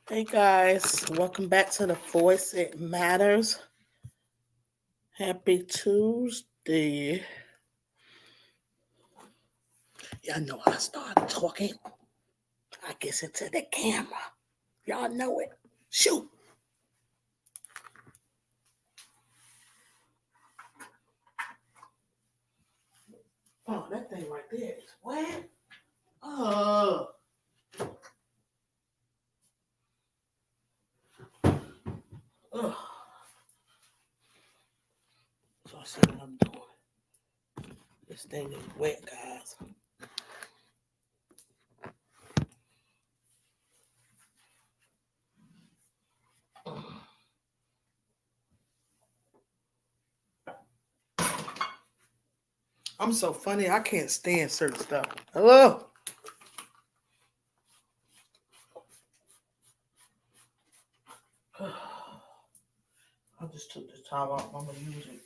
Hey guys, welcome back to the Voice It Matters. Happy Tuesday. Y'all know I started talking. I guess into the camera. Y'all know it. Shoot. Oh, that thing right there is wet. Oh. Ugh. So I see what I'm doing. This thing is wet, guys. I'm so funny. I can't stand certain stuff. Hello. I just took the towel off. I'm gonna use it.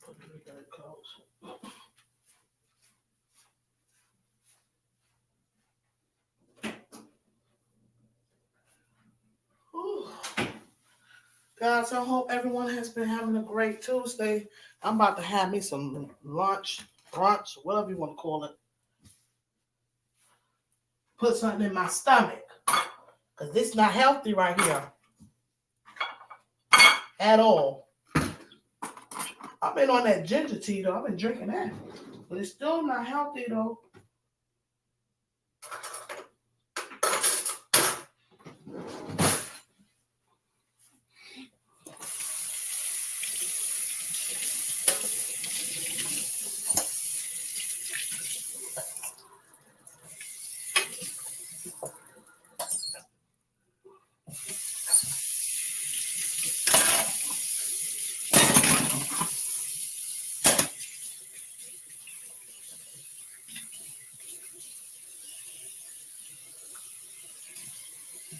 Put it very close. Whew. Guys, I hope everyone has been having a great Tuesday. I'm about to have me some lunch, brunch, whatever you want to call it. Put something in my stomach. Because this not healthy right here. At all. I've been on that ginger tea though. I've been drinking that. But it's still not healthy though.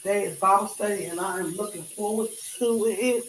Today is Bible study and I am looking forward to it.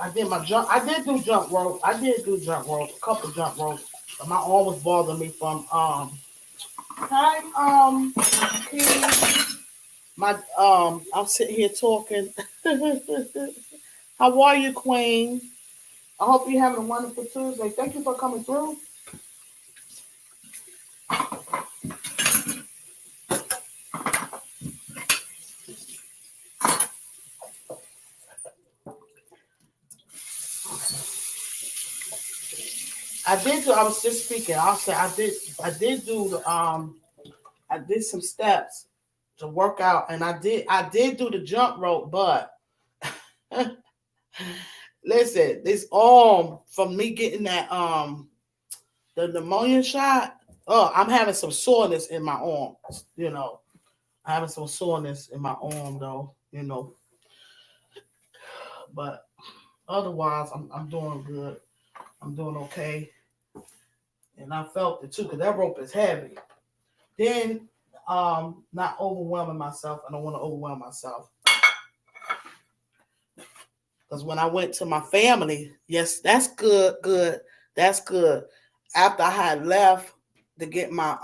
I did my jump. I did do jump rope. I did do jump rope. A couple jump ropes. But my arm was bothering me from hi Kitty. My I'm sitting here talking. How are you, Queen? I hope you're having a wonderful Tuesday. Thank you for coming through. I did do. I was just speaking. I'll say I did. I did do the I did some steps to work out, and I did do the jump rope, but listen, this arm from me getting that the pneumonia shot. Oh, I'm having some soreness in my arm. You know, I'm having some soreness in my arm though. You know, but otherwise, I'm doing good. I'm doing okay, and I felt it too because that rope is heavy. Then, not overwhelming myself. I don't want to overwhelm myself because when I went to my family, yes, that's good, good, that's good. After I had left to get my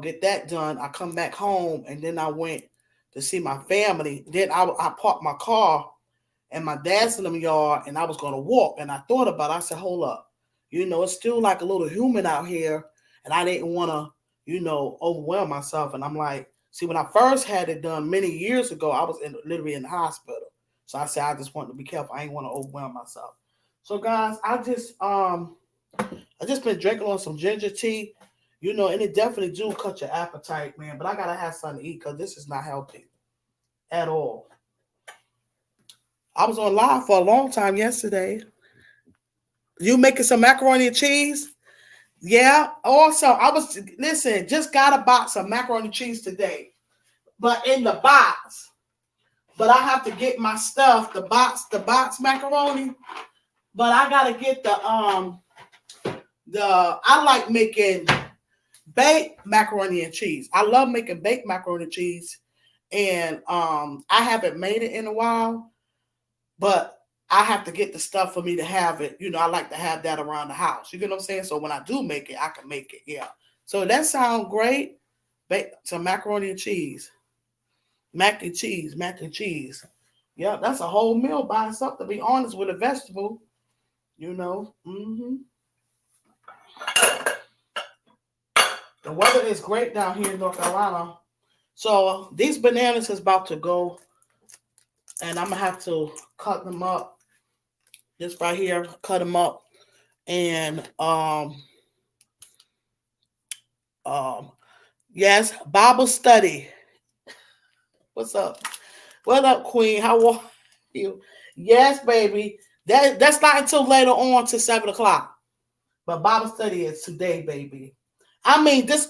get that done, I come back home and then I went to see my family. Then I parked my car and my dad's in the yard and I was gonna walk and I thought about it. I said, hold up, it's still like a little human out here, and I didn't wanna, overwhelm myself. And I'm like, see, when I first had it done many years ago, I was literally in the hospital. So I said I just wanted to be careful. I ain't want to overwhelm myself. So guys, I just been drinking on some ginger tea, and it definitely do cut your appetite, man. But I gotta have something to eat because this is not healthy at all. I was on live for a long time yesterday. You making some macaroni and cheese? Yeah. Also, I was listen. Just got a box of macaroni and cheese today, but in the box. But I have to get my stuff, the box macaroni. But I gotta get the I like making baked macaroni and cheese. I love making baked macaroni and cheese, and I haven't made it in a while, but I have to get the stuff for me to have it. I like to have that around the house. You get what I'm saying? So when I do make it, I can make it. Yeah. So that sounds great. Bake some macaroni and cheese, mac and cheese. Yeah, that's a whole meal by itself. To be honest, with a vegetable. The weather is great down here in North Carolina. So these bananas is about to go, and I'm gonna have to cut them up. This right here, cut them up, and um, yes, Bible study. What's up? What up, Queen? How are you? Yes, baby. That's not until later on to 7 o'clock. But Bible study is today, baby. I mean, this.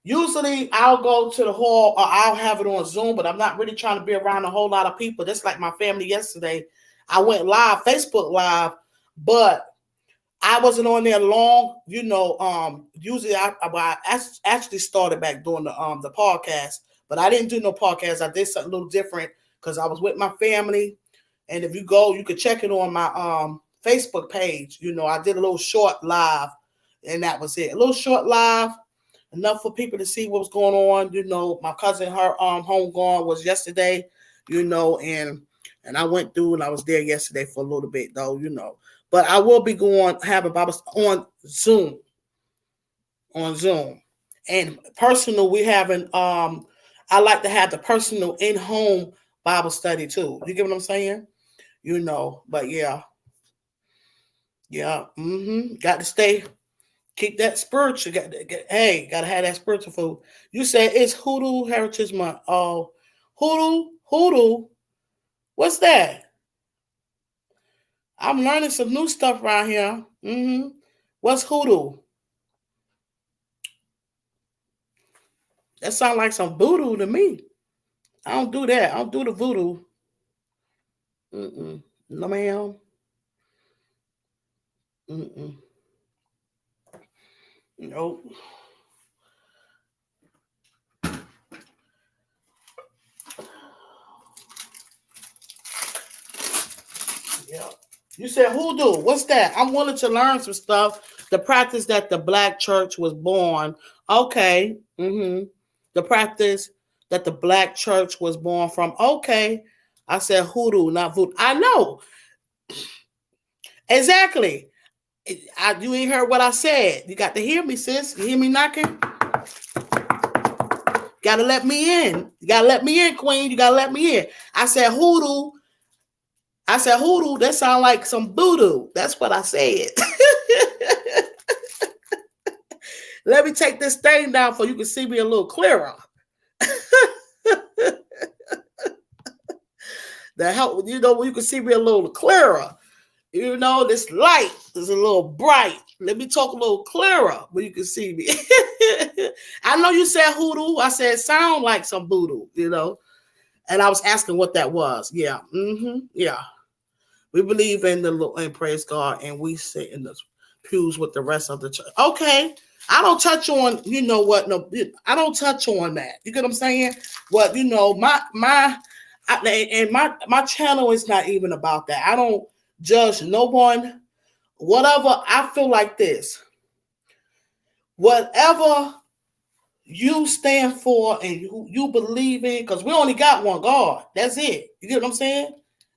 Usually I'll go to the hall or I'll have it on Zoom, but I'm not really trying to be around a whole lot of people. Just like my family yesterday. I went live, Facebook Live, but I wasn't on there long. Usually I actually started back doing the podcast, but I didn't do no podcast. I did something a little different because I was with my family. And if you go, you could check it on my Facebook page. I did a little short live, and that was it. A little short live, enough for people to see what was going on. My cousin, her homegoing was yesterday, and I went through and I was there yesterday for a little bit though. But I will be having Bible on Zoom. On Zoom. And personal, we having I like to have the personal in-home Bible study too. You get what I'm saying? But yeah. Yeah. Got to stay. Keep that spiritual. Gotta have that spiritual food. You said it's Hoodoo Heritage Month. Oh, Hoodoo. What's that? I'm learning some new stuff around here. What's Hoodoo? That sounds like some voodoo to me. I don't do that. I don't do the voodoo. No, ma'am. Nope. Yeah. You said hoodoo. What's that? I'm willing to learn some stuff. The practice that the black church was born. Okay. The practice that the black church was born from. Okay. I said hoodoo, not voodoo. I know. Exactly. You ain't heard what I said. You got to hear me, sis. You hear me knocking? Gotta let me in. You gotta let me in, Queen. You gotta let me in. I said hoodoo. That sound like some voodoo. That's what I said. Let me take this thing down so you can see me a little clearer. The help, when you can see me a little clearer. This light is a little bright. Let me talk a little clearer where you can see me. I know you said hoodoo. I said sound like some voodoo, And I was asking what that was. Yeah. Yeah. We believe in the Lord and praise God, and we sit in the pews with the rest of the church. Okay. I don't touch on, what? No, I don't touch on that. You get what I'm saying? But my channel is not even about that. I don't judge no one. Whatever, I feel like this. Whatever you stand for and you believe in, because we only got one God. That's it. You get what I'm saying?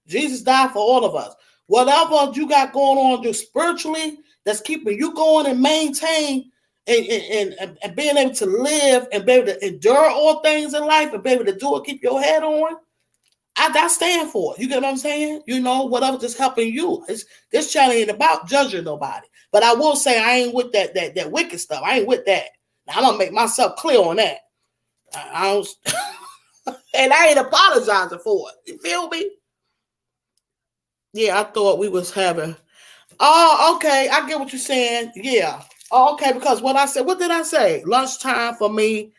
Jesus died for all of us. Whatever you got going on just spiritually, that's keeping you going and maintain and being able to live and be able to endure all things in life and be able to do it, keep your head on. I I stand for it. You get what I'm saying? You know, whatever just helping you. This channel ain't about judging nobody. But I will say I ain't with that wicked stuff. I ain't with that. Now, I'm gonna make myself clear on that. I don't and I ain't apologizing for it. You feel me? Yeah, I thought we was having. Oh, okay. I get what you're saying. Yeah. Oh, okay, because what I said, what did I say? Lunchtime for me,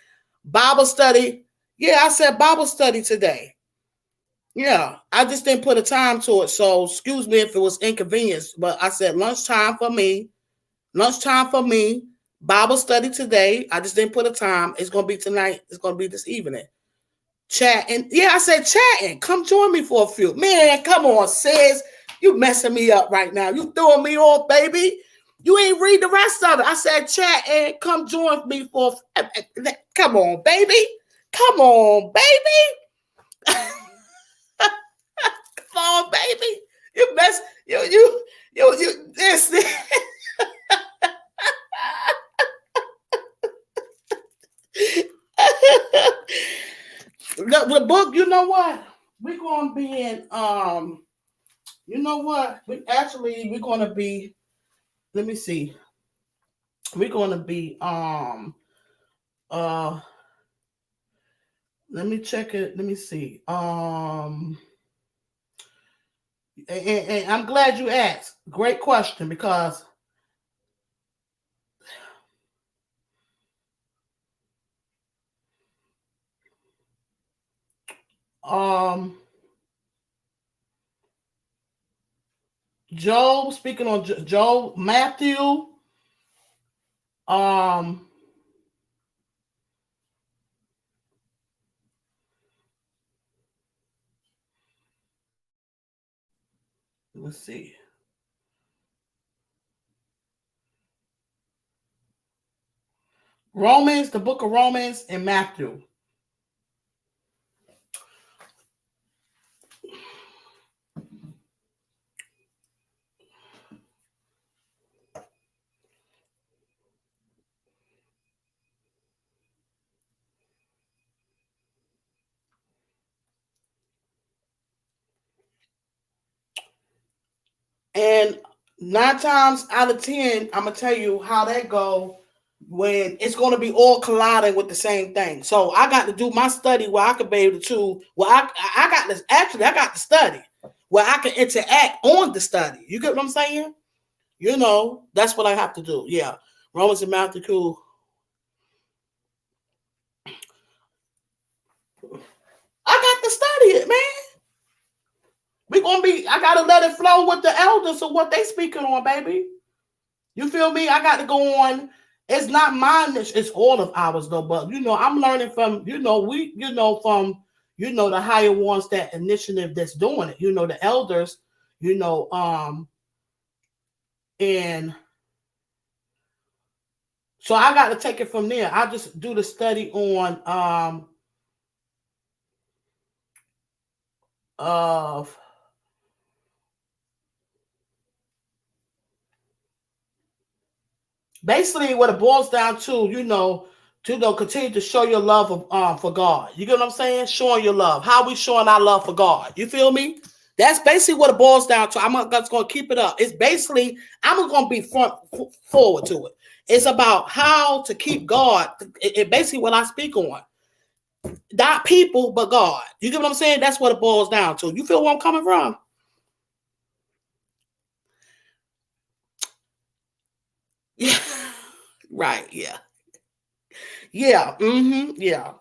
Bible study. Yeah, I said Bible study today. Yeah, I just didn't put a time to it. So excuse me if it was inconvenience, but I said lunchtime for me. Lunchtime for me. Bible study today. I just didn't put a time. It's gonna be tonight. It's gonna be this evening. Chatting. Yeah, I said chatting. Come join me for a few. Man, come on, sis. You messing me up right now. You throwing me off, baby. You ain't read the rest of it. I said chat and come join me for. Come on, baby. Come on, baby. Come on, baby. You mess. You. This. The book. You know what? We're gonna be in. You know what? We're gonna be. Let me see. We're gonna be let me check it. Let me see. And I'm glad you asked. Great question because Job, speaking on Job, Matthew, let's see. Romans, the book of Romans, and Matthew. And 9 times out of 10, I'm gonna tell you how that go when it's gonna be all colliding with the same thing. So I got to do my study where I could be able to. Well, I got this. Actually, I got to study where I can interact on the study. You get what I'm saying? You know, that's what I have to do. Yeah, Romans and Matthew. Cool. I got to study it, man. We gonna be. I gotta let it flow with the elders of what they speaking on, baby. You feel me? I got to go on. It's not mine. It's all of ours, though. But you know, I'm learning from the higher ones, that initiative that's doing it. You know, the elders. You know, and so I got to take it from there. I just do the study on of basically what it boils down to, continue to show your love for God. You get what I'm saying? Showing your love. How we showing our love for God? You feel me? That's basically what it boils down to. I'm just going to keep it up. It's basically, I'm going to be forward to it. It's about how to keep God. It basically what I speak on. Not people, but God. You get what I'm saying? That's what it boils down to. You feel where I'm coming from? Yeah. Right. Yeah. Yeah. Yeah.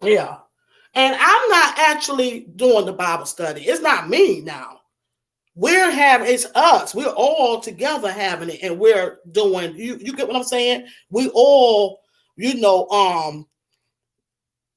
Yeah. And I'm not actually doing the Bible study. It's not me now. It's us. We're all together having it, and we're doing. You get what I'm saying? We all,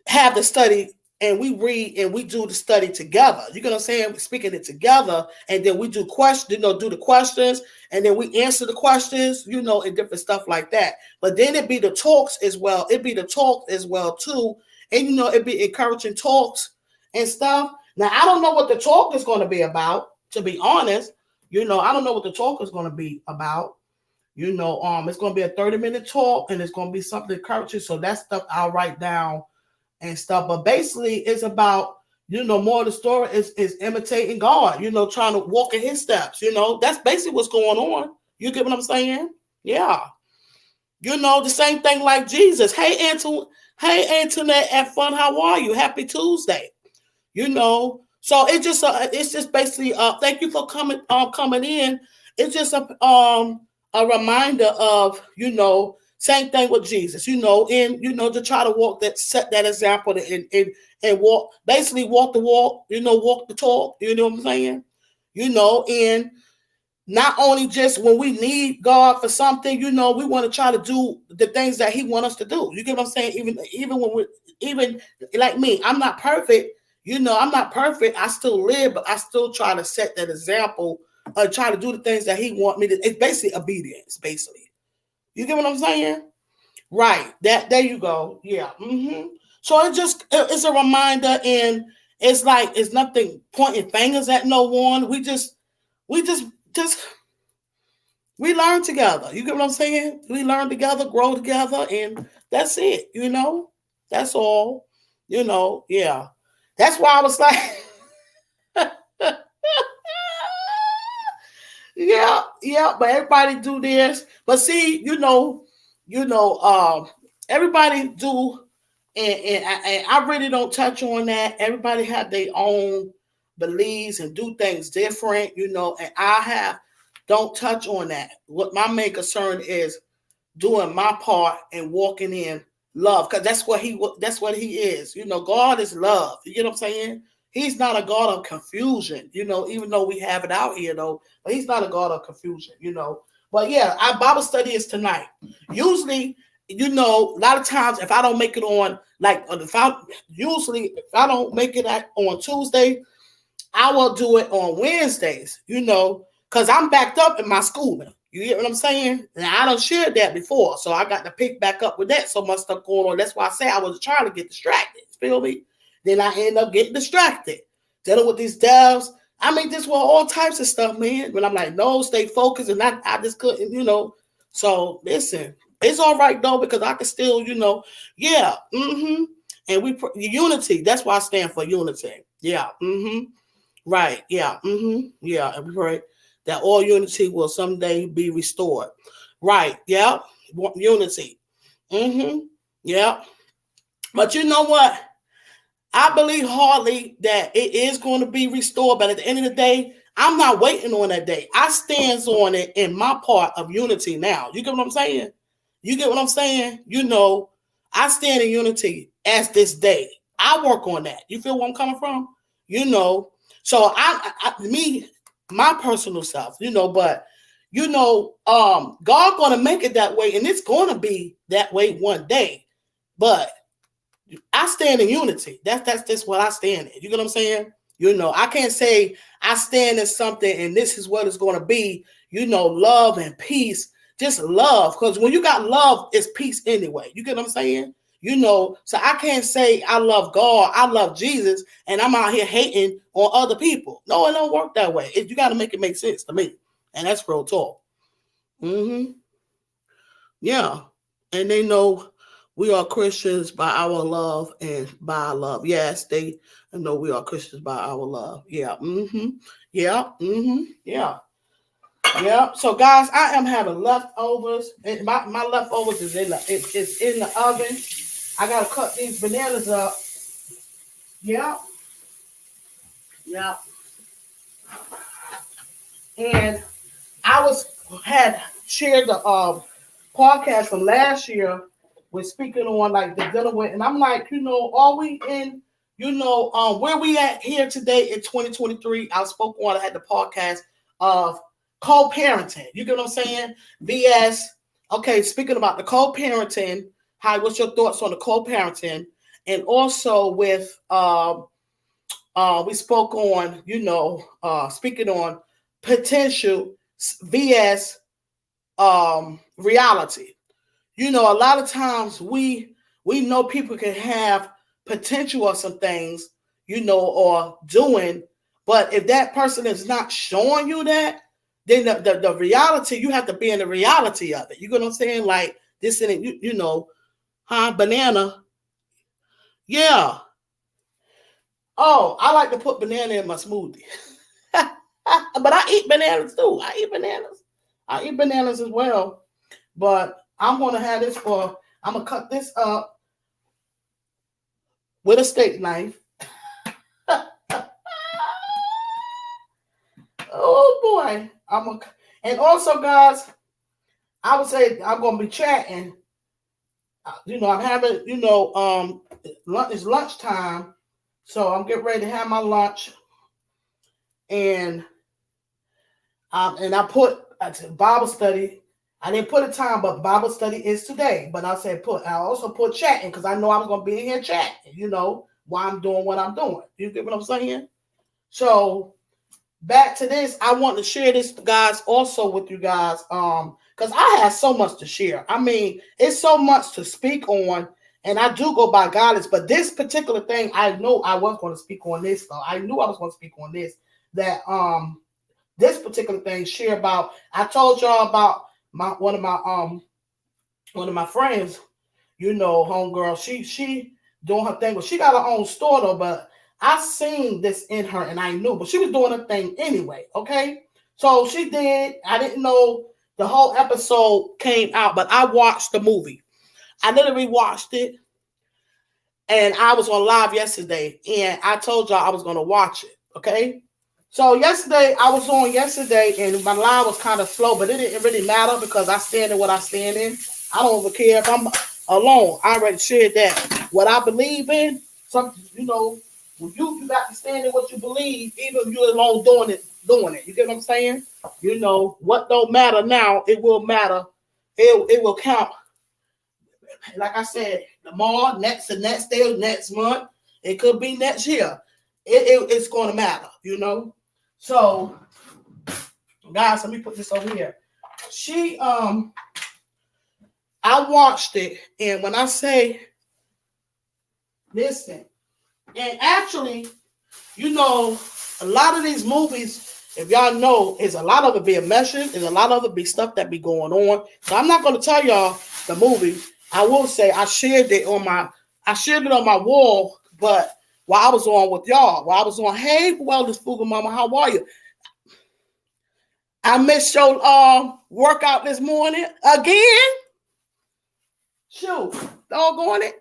have the study, and we read and we do the study together. You get what I'm saying? We're speaking it together, and then we do do the questions, and then we answer the questions, and different stuff like that. But then it'd be the talks as well. It'd be the talk as well too, and it'd be encouraging talks and stuff. Now I don't know what the talk is going to be about. To be honest, I don't know what the talk is going to be about. It's going to be a 30-minute talk, and it's going to be something encouraging. So that stuff I'll write down and stuff. But basically, it's about, More of the story is imitating God, trying to walk in his steps. That's basically what's going on. You get what I'm saying? Yeah. The same thing like Jesus. Hey, Antoinette at Fun, how are you? Happy Tuesday. So it's just basically thank you for coming in. It's just a reminder of same thing with Jesus, and to try to set that example and walk the walk, walk the talk, you know what I'm saying? And not only just when we need God for something, we want to try to do the things that he wants us to do. You get what I'm saying? Even when even like me, I'm not perfect. I'm not perfect. I still live, but I still try to set that example, try to do the things that he want me to. It's basically obedience, basically. You get what I'm saying? Right. There you go. Yeah. So it's a reminder, and it's nothing pointing fingers at no one. We just we learn together. You get what I'm saying? We learn together, grow together, and that's it. That's all. Yeah. That's why I was like, yeah. But everybody do this. But see, everybody do, and I really don't touch on that. Everybody have their own beliefs and do things different, and I don't touch on that. What my main concern is doing my part and walking in love, because that's what he is. God is love. You get what I'm saying? He's not a God of confusion, even though we have it out here though, but he's not a God of confusion, But yeah, our Bible study is tonight. Usually, a lot of times if I don't make it on, if I don't make it on Tuesday, I will do it on Wednesdays, because I'm backed up in my schooling. You get what I'm saying? And I done shared that before, so I got to pick back up with that. So much stuff going on. That's why I say I was trying to get distracted. Feel me? Then I end up getting distracted, dealing with these devs. I mean, this was all types of stuff, man. But I'm like, no, stay focused, and I just couldn't, So listen, it's all right though, because I can still, yeah, and unity. That's why I stand for unity. Yeah, right, yeah, yeah, and we pray that all unity will someday be restored. Right, yeah, unity. Yeah. But you know what? I believe hardly that it is going to be restored, but at the end of the day, I'm not waiting on that day. I stands on it in my part of unity now. You get what I'm saying? You get what I'm saying? I stand in unity as this day. I work on that. You feel where I'm coming from? So my personal self, but God gonna make it that way, and it's gonna be that way one day. But I stand in unity. That's just what I stand in. You get what I'm saying? I can't say I stand in something and this is what it's going to be. Love and peace. Just love, because when you got love, it's peace anyway. You get what I'm saying? So I can't say I love God, I love Jesus, and I'm out here hating on other people. No, it don't work that way. You got to make it make sense to me, and that's real talk. Yeah, and they know we are Christians by our love and by our love. Yes, they know we are Christians by our love. Yeah. Yeah. Yeah. Yeah. So guys, I am having leftovers. And my leftovers is it's in the oven. I gotta cut these bananas up. Yeah. Yeah. And I had shared the podcast from last year with speaking on like the dealing with, and I'm like, are we in, where we at here today in 2023? I spoke on, I had the podcast of co-parenting. You get what I'm saying? BS. Okay, speaking about the co-parenting, what's your thoughts on the co-parenting? And also with we spoke on, speaking on potential vs reality. A lot of times we know people can have potential of some things, or doing, but if that person is not showing you that, then the reality, you have to be in the reality of it. You get what I'm saying? Like this and banana. Yeah. Oh, I like to put banana in my smoothie. But I eat bananas too. I eat bananas as well. But I'm gonna have this for. I'm gonna cut this up with a steak knife. Oh boy, and also, guys, I would say I'm gonna be chatting. I'm having, it's lunchtime, so I'm getting ready to have my lunch, and I put Bible study. I didn't put a time, but Bible study is today. But I also put chatting because I know I was gonna be in here chatting. Why I'm doing what I'm doing. You get what I'm saying? So back to this, I want to share this, guys, also with you guys, because I have so much to share. I mean, it's so much to speak on, and I do go by guidance, but this particular thing, I know I was going to speak on this, though. I knew I was going to speak on this, that this particular thing, share about, I told y'all about one of my friends, homegirl, she doing her thing, but she got her own store, though, but I seen this in her and I knew, but she was doing her thing anyway, okay? So she did. I didn't know the whole episode came out, but I watched the movie. I literally watched it, and I was on live yesterday, and I told y'all I was going to watch it, okay? So yesterday, I was on yesterday, and my live was kind of slow, but it didn't really matter because I stand in what I stand in. I don't even care if I'm alone. I already shared that. What I believe in, when you got to stand in what you believe, even if you're alone doing it. You get what I'm saying? What don't matter now, it will matter. It will count. Like I said, tomorrow, the next day, next month, it could be next year. It's going to matter, So, guys, let me put this over here. I watched it, and when I say, listen, and actually, a lot of these movies, if y'all know, is a lot of it being measured, is a lot of it be stuff that be going on. So I'm not going to tell y'all the movie. I will say I shared it on my wall, but while I was on with y'all, hey, Wellness Fuga Mama, how are you? I missed your workout this morning again. Shoot, doggone it.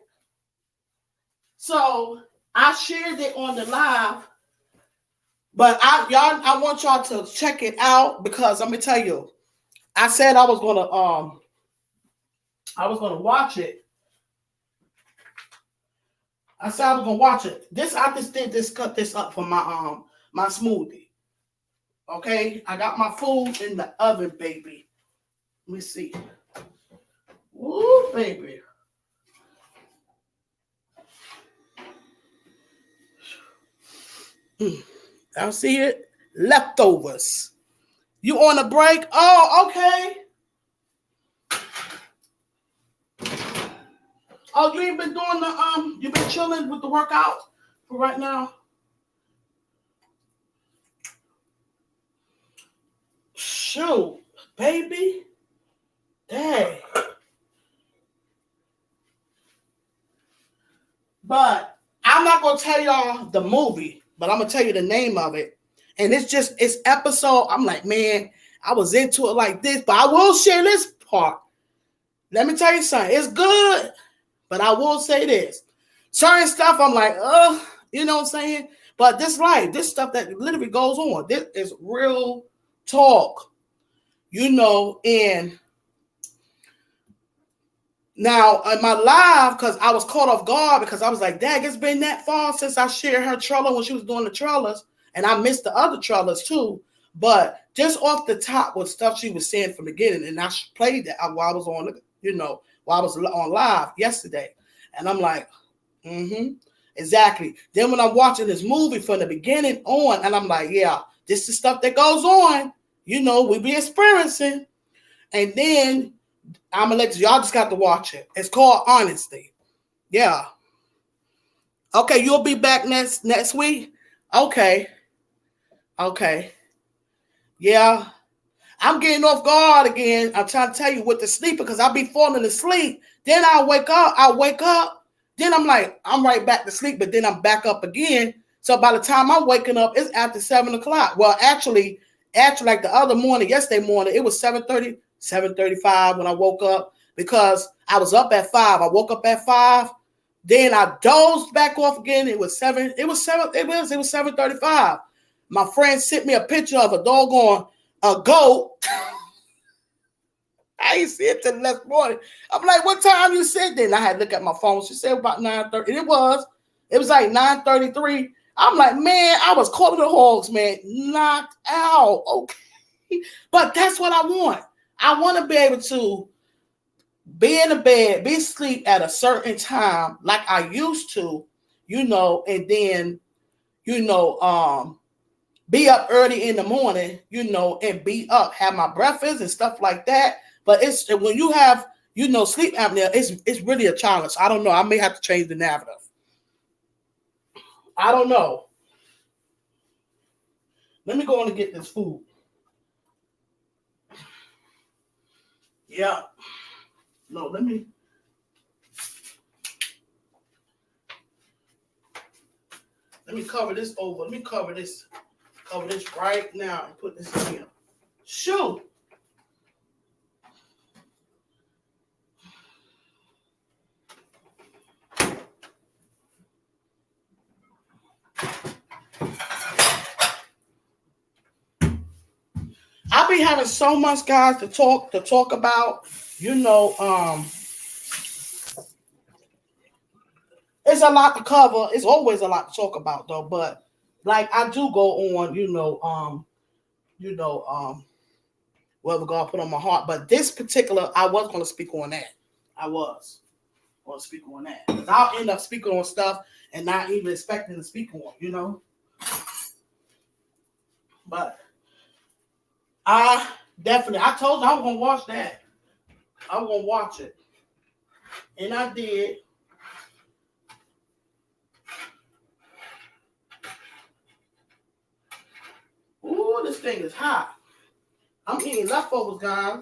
So I shared it on the live, but I want y'all to check it out because let me tell you, I said I was gonna watch it. I said I was gonna watch it. I just did this, cut this up for my smoothie. Okay, I got my food in the oven, baby. Let me see. Woo, baby. Y'all see it? Leftovers. You on a break? Oh, okay. Oh, you ain't been doing you been chilling with the workout for right now? Shoot, baby. Dang. But I'm not gonna tell y'all the movie, but I'm gonna tell you the name of it. And it's episode. I'm like, man, I was into it like this, but I will share this part. Let me tell you something. It's good, but I will say this. Certain stuff I'm like, you know what I'm saying? But this stuff that literally goes on, this is real talk, and now in my live, because I was caught off guard because I was like, dang, it's been that far since I shared her trailer when she was doing the trailers, and I missed the other trailers too. But just off the top was stuff she was saying from the beginning, and I played that while I was on, while I was on live yesterday, and I'm like, exactly. Then when I'm watching this movie from the beginning on, and I'm like, yeah, this is stuff that goes on, we be experiencing, and then I'm gonna let y'all just got to watch it. It's called Honesty. Yeah. Okay, you'll be back next week. Okay. Yeah. I'm getting off guard again. I'm trying to tell you with the sleeping because I'll be falling asleep. Then I wake up. Then I'm like, I'm right back to sleep, but then I'm back up again. So by the time I'm waking up, it's after 7 o'clock. Well, actually, like the other morning, yesterday morning, it was 7:30, 7:35 when I woke up because I was up at 5. I woke up at 5. Then I dozed back off again. It was 7. It was 7:35. My friend sent me a picture of a doggone a goat. I ain't see it till the next morning. I'm like, what time you said then? I had to look at my phone. She said about 9:30. It was like 9:33. I'm like, man, I was calling the hogs, man, knocked out. Okay. But that's what I want. I want to be able to be in the bed, be asleep at a certain time, like I used to, and then, be up early in the morning, and be up, have my breakfast and stuff like that. But it's when you have, sleep apnea, it's really a challenge. I don't know. I may have to change the narrative. I don't know. Let me go on and get this food. Yeah. No, let me cover this over. Let me cover this right now and put this in here. Shoot. I'll be having so much, guys, to talk about. It's a lot to cover. It's always a lot to talk about, though. But like I do go on, whatever God put on my heart. But this particular, I was going to speak on that. I was going to speak on that because I'll end up speaking on stuff and not even expecting to speak on, But I told you I was going to watch that. I was going to watch it. And I did. Ooh, this thing is hot. I'm eating leftovers, guys.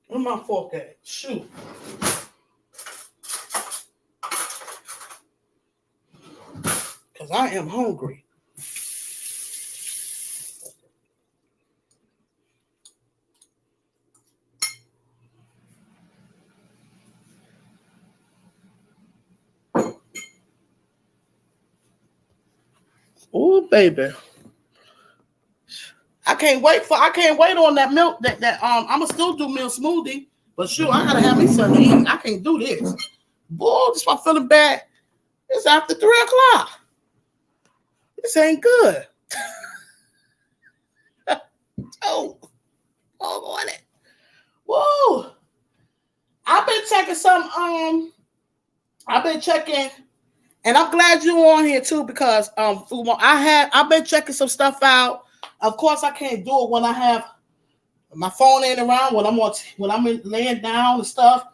Where's my fork at? Shoot. Because I am hungry. Oh, baby. I can't wait on that milk I'm gonna still do milk smoothie. But shoot, I gotta have me something to eat. I can't do this. Boy, this why I'm feeling bad. It's after 3 o'clock. This ain't good. Oh on it. Whoa. I've been checking and I'm glad you're on here too because I've been checking some stuff out. Of course, I can't do it when I have my phone ain't around when I'm laying down and stuff,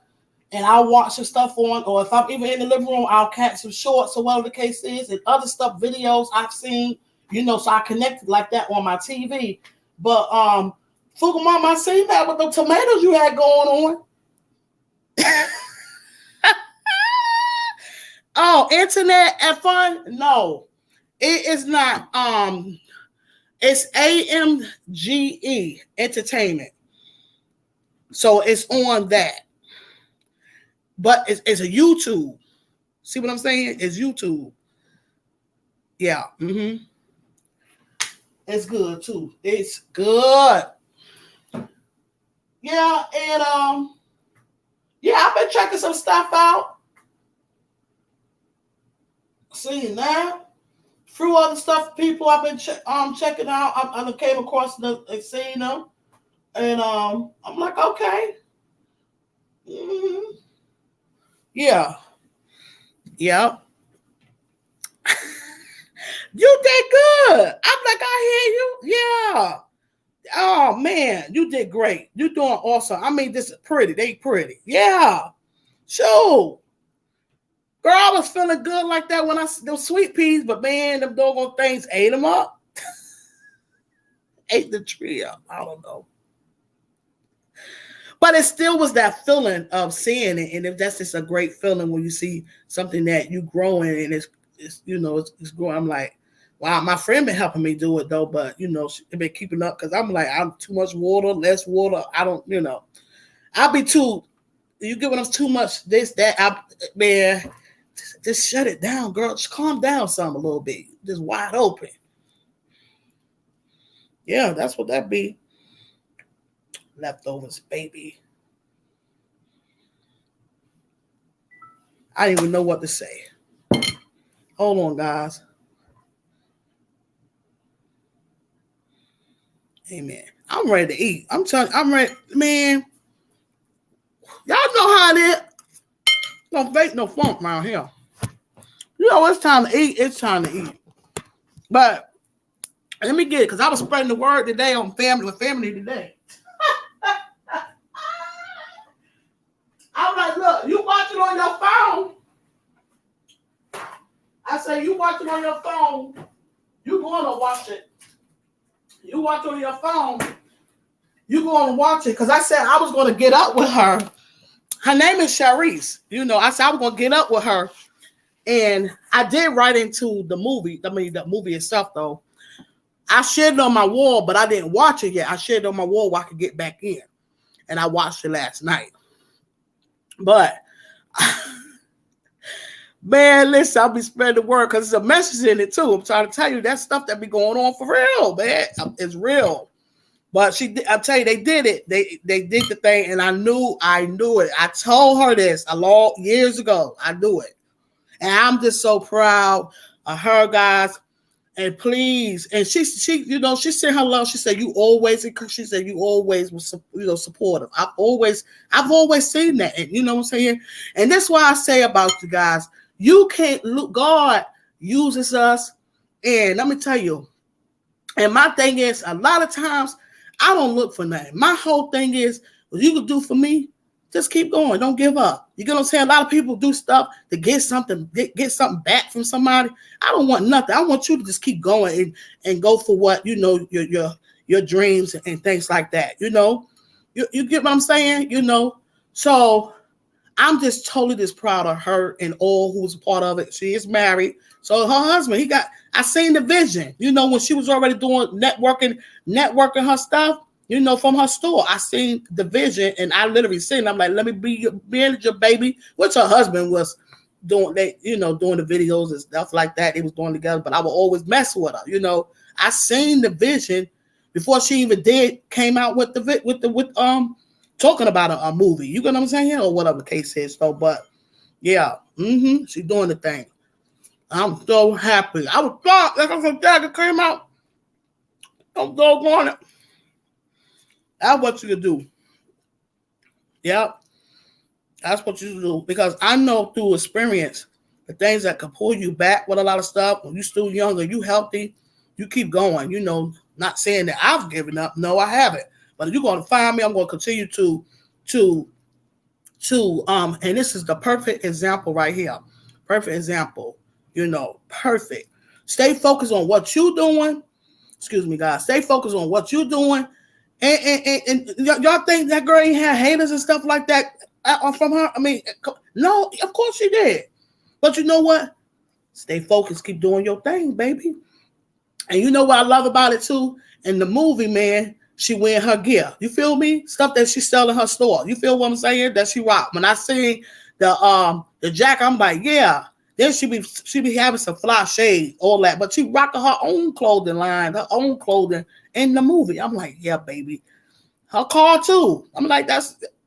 and I'll watch some stuff on, or if I'm even in the living room, I'll catch some shorts or whatever the case is, and other stuff, videos I've seen, so I connected like that on my TV. But Fuga Mama, I seen that with the tomatoes you had going on. Oh, internet and fun? No, it is not. It's AMGE Entertainment, so it's on that. But it's a YouTube. See what I'm saying? It's YouTube. Yeah. Mm-hmm. It's good too. It's good. Yeah, and I've been checking some stuff out. Seeing that. Through other stuff, people I've been checking out. I came across them and seen them. And I'm like, okay. Mm-hmm. Yeah. Yep. You did good. I'm like, I hear you. Yeah. Oh man, you did great. You doing awesome. I mean, this is pretty. They pretty. Yeah. Sure. Girl, I was feeling good like that when those sweet peas, but man, them doggone things ate them up. Ate the tree up. I don't know. But it still was that feeling of seeing it. And if that's just a great feeling when you see something that you growing and it's growing. I'm like, wow, my friend been helping me do it though, but she been keeping up because I'm like, I'm too much water, less water. I don't, I'll be too, you give them too much this, that, man, just shut it down, girl. Just calm down some a little bit. Just wide open. Yeah, that's what that be. Leftovers, baby. I didn't even know what to say. Hold on, guys. Amen. I'm ready to eat. I'm telling you, I'm ready, man. Y'all know how it is. Don't fake no funk around here. It's time to eat. It's time to eat. But let me get it, because I was spreading the word today on family today. I'm like, look, you watch it on your phone. I say, you watch it on your phone. You going to watch it. You watch it on your phone. You going to watch it. Because I said I was going to get up with her. Her name is Sharice. I said I was going to get up with her. And I did write into the movie. I mean, the movie itself, though. I shared it on my wall, but I didn't watch it yet. I shared it on my wall where I could get back in. And I watched it last night. But, man, listen, I'll be spreading the word because there's a message in it, too. I'm trying to tell you that stuff that be going on for real, man. It's real. But I'll tell you, they did it. They did the thing, and I knew it. I told her this a long years ago. I knew it. And I'm just so proud of her, guys. And please, and she sent her love. She said, you always was, supportive. I've always seen that. And you know what I'm saying? And that's why I say about you guys, you can't look, God uses us. And let me tell you, and my thing is, a lot of times I don't look for nothing. My whole thing is, what you can do for me, just keep going. Don't give up. You get what I'm saying? A lot of people do stuff to get something back from somebody. I don't want nothing. I want you to just keep going and go for what, your dreams and things like that. You get what I'm saying? So I'm just totally just proud of her and all who's a part of it. She is married. So her husband, I seen the vision, when she was already doing networking her stuff. From her store, I seen the vision, and I literally seen. I'm like, let me be your manager, baby. Which her husband was doing. Doing the videos and stuff like that. They was doing together, but I would always mess with her. I seen the vision before she even came out with talking about a movie. You get what I'm saying, or whatever the case is. So, but yeah, she's doing the thing. I'm so happy. I was thought like I said, Dad came out. I'm doggone it. That's what you can do. Yep. That's what you do. Because I know through experience, the things that can pull you back with a lot of stuff, when you're still younger, you healthy, you keep going. Not saying that I've given up. No, I haven't. But if you're going to find me, I'm going to continue to and this is the perfect example right here. Perfect example. Perfect. Stay focused on what you're doing. Excuse me, guys. Stay focused on what you're doing. And y'all think that girl ain't had haters and stuff like that from her? I mean, no, of course she did. But you know what? Stay focused. Keep doing your thing, baby. And you know what I love about it too? In the movie, man, she wearing her gear. You feel me? Stuff that she selling her store. You feel what I'm saying? That she rock. When I see the jacket, I'm like, yeah. Then she be having some fly shades, all that. But she rocking her own clothing line, her own clothing in the movie. I'm like, yeah, baby. Her car too. I'm like,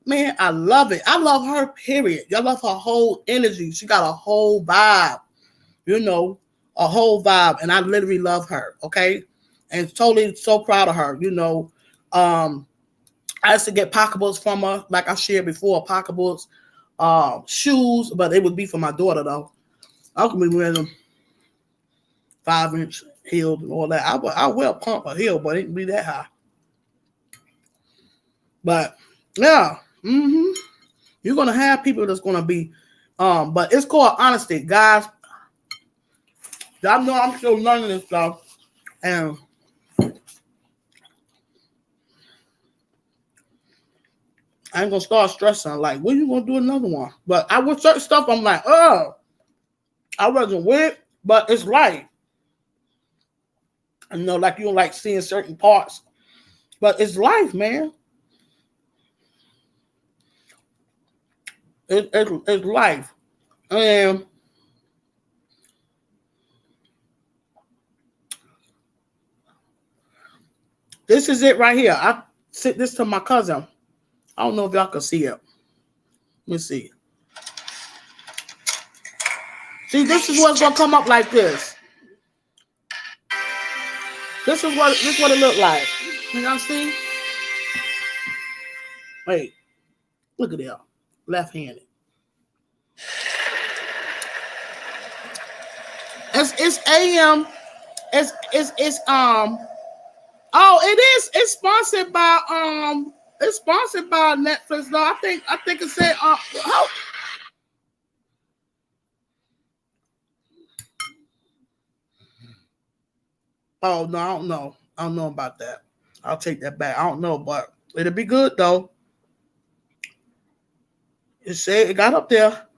man, I love it. I love her, period. I love her whole energy. She got a whole vibe, a whole vibe. And I literally love her, okay? And totally so proud of her, I used to get pocketbooks from her, like I shared before, pocketbooks, shoes, but it would be for my daughter, though. I can be wearing them. 5-inch heels and all that. I will pump a heel, but it didn't be that high. But yeah, you're gonna have people that's gonna be, but it's called honesty, guys. Y'all know I'm still learning this stuff, and I ain't gonna start stressing. Like, when you gonna do another one? But I with certain stuff, I'm like, oh, I wasn't with, but it's life. You know, like you don't like seeing certain parts, but it's life, man. It's life, and this is it right here. I sent this to my cousin. I don't know if y'all can see it. Let me see. See, this is what's gonna come up like this. This is what it looked like. Y'all see? Wait, look at that. Left-handed. It's AM. It's oh, it is. It's sponsored by Netflix though. I think it said oh no, I don't know. I don't know about that. I'll take that back. I don't know, but it'll be good though. It said it got up there.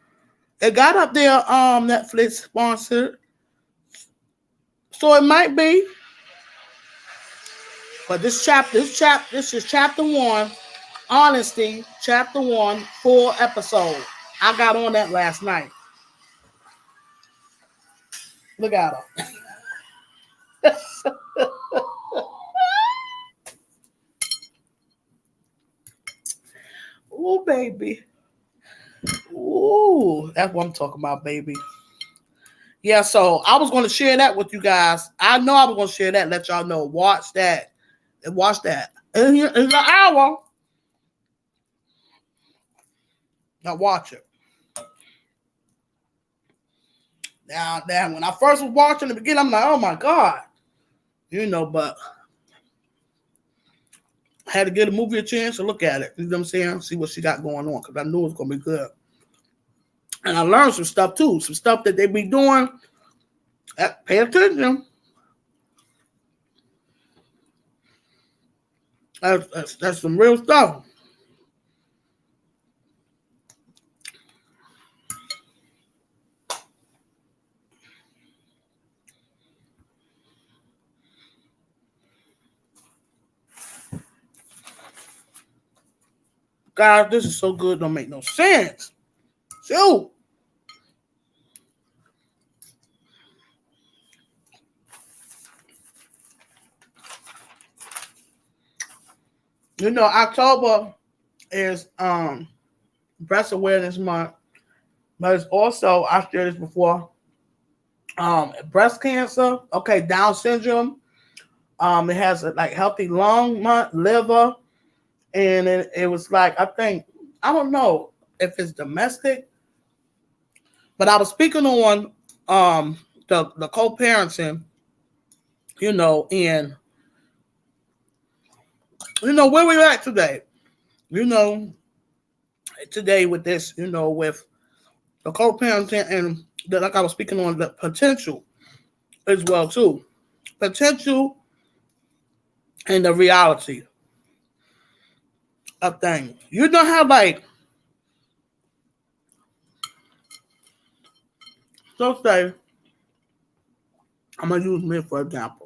It got up there, Netflix sponsored. So it might be. But this is chapter 1, honesty, chapter 1, full episode. I got on that last night. Look at her. Ooh, baby. Ooh, that's what I'm talking about, baby. Yeah, so I was going to share that with you guys. I know I was going to share that, let y'all know. Watch that. Watch that. It's an hour. Now watch it. Now, when I first was watching the beginning, I'm like, oh my God. You know, but I had to give the movie a chance to look at it. You know what I'm saying? See what she got going on, because I knew it was going to be good. And I learned some stuff too. Some stuff that they be doing. Pay attention. That's some real stuff. God, this is so good. Don't make no sense. Shoot. You know, October is Breast Awareness Month, but it's also, I shared this before, breast cancer, okay, Down syndrome. It has like healthy lung, liver, and it was like, I don't know if it's domestic, but I was speaking on the co-parenting, you know, and you know where we're at today. You know, today with this, you know, with the co-parenting and like I was speaking on the potential as well too. Potential and the reality of things. You don't have like, so say, I'm gonna use me for example.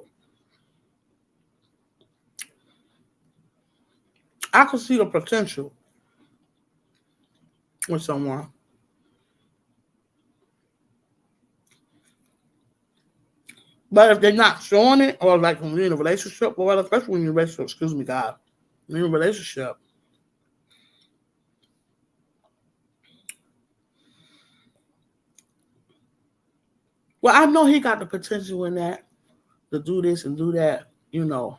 I can see the potential with someone. But if they're not showing it, or like when you're in a relationship, or whatever, especially when you're in a relationship, excuse me, God, when you're in a relationship, well, I know he got the potential in that to do this and do that. You know,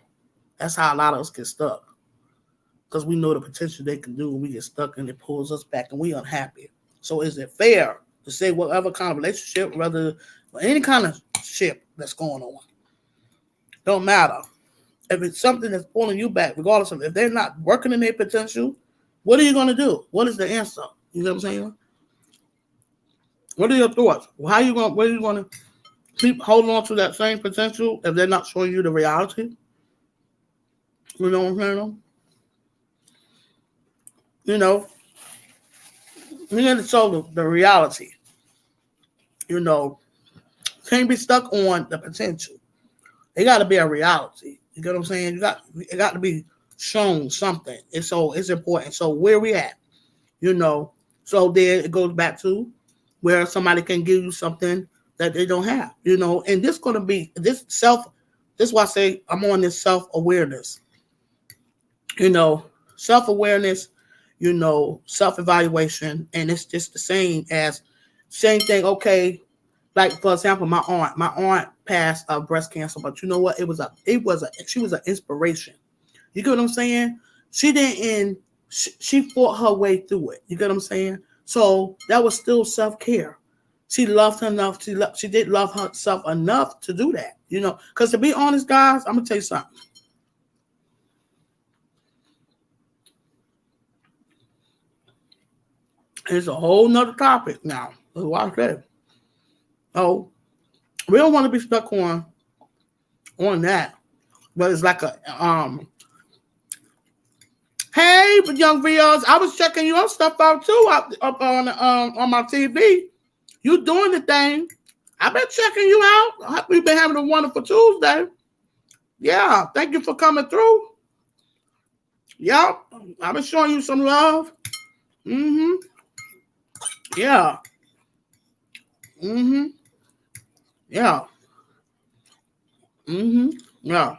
that's how a lot of us get stuck. Because we know the potential they can do, and we get stuck, and it pulls us back, and we unhappy. So is it fair to say whatever kind of relationship, whether any kind of ship, that's going on. Don't matter. If it's something that's pulling you back, regardless of if they're not working in their potential, what are you going to do? What is the answer? You know what I'm saying? What are your thoughts? How are you going? What are you going to keep holding on to that same potential if they're not showing you the reality? You know what I'm saying? You know, you need to show the reality. You know, can't be stuck on the potential. It got to be a reality. You get what I'm saying? It got to be shown something. And so it's important. So where we at? You know, so then it goes back to where somebody can give you something that they don't have. You know, and this going to be this is why I say I'm on this self-awareness. You know, self-awareness, you know, self-evaluation, and it's just the same thing. Okay, like for example, my aunt passed of breast cancer, but you know what? She was an inspiration. You get what I'm saying? She fought her way through it. You get what I'm saying? So that was still self-care. She loved her enough. She did love herself enough to do that. You know, because to be honest, guys, I'm gonna tell you something. It's a whole nother topic now. Watch that. Oh, we don't want to be stuck on that. But it's like hey, young VOs, I was checking your stuff out too up on my TV. You doing the thing. I've been checking you out. We've been having a wonderful Tuesday. Yeah, thank you for coming through. Yep, I've been showing you some love. Mm-hmm. Yeah. Mm-hmm. Yeah. Mm-hmm. Yeah.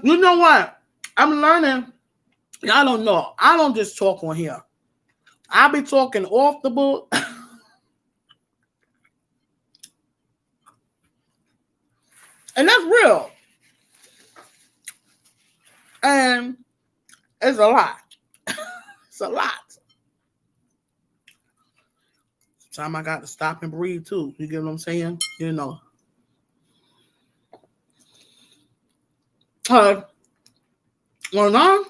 You know what? I'm learning. I don't know. I don't just talk on here. I be talking off the book. And that's real. And it's a lot. It's a lot. Sometimes I got to stop and breathe too. You get what I'm saying? You know. When I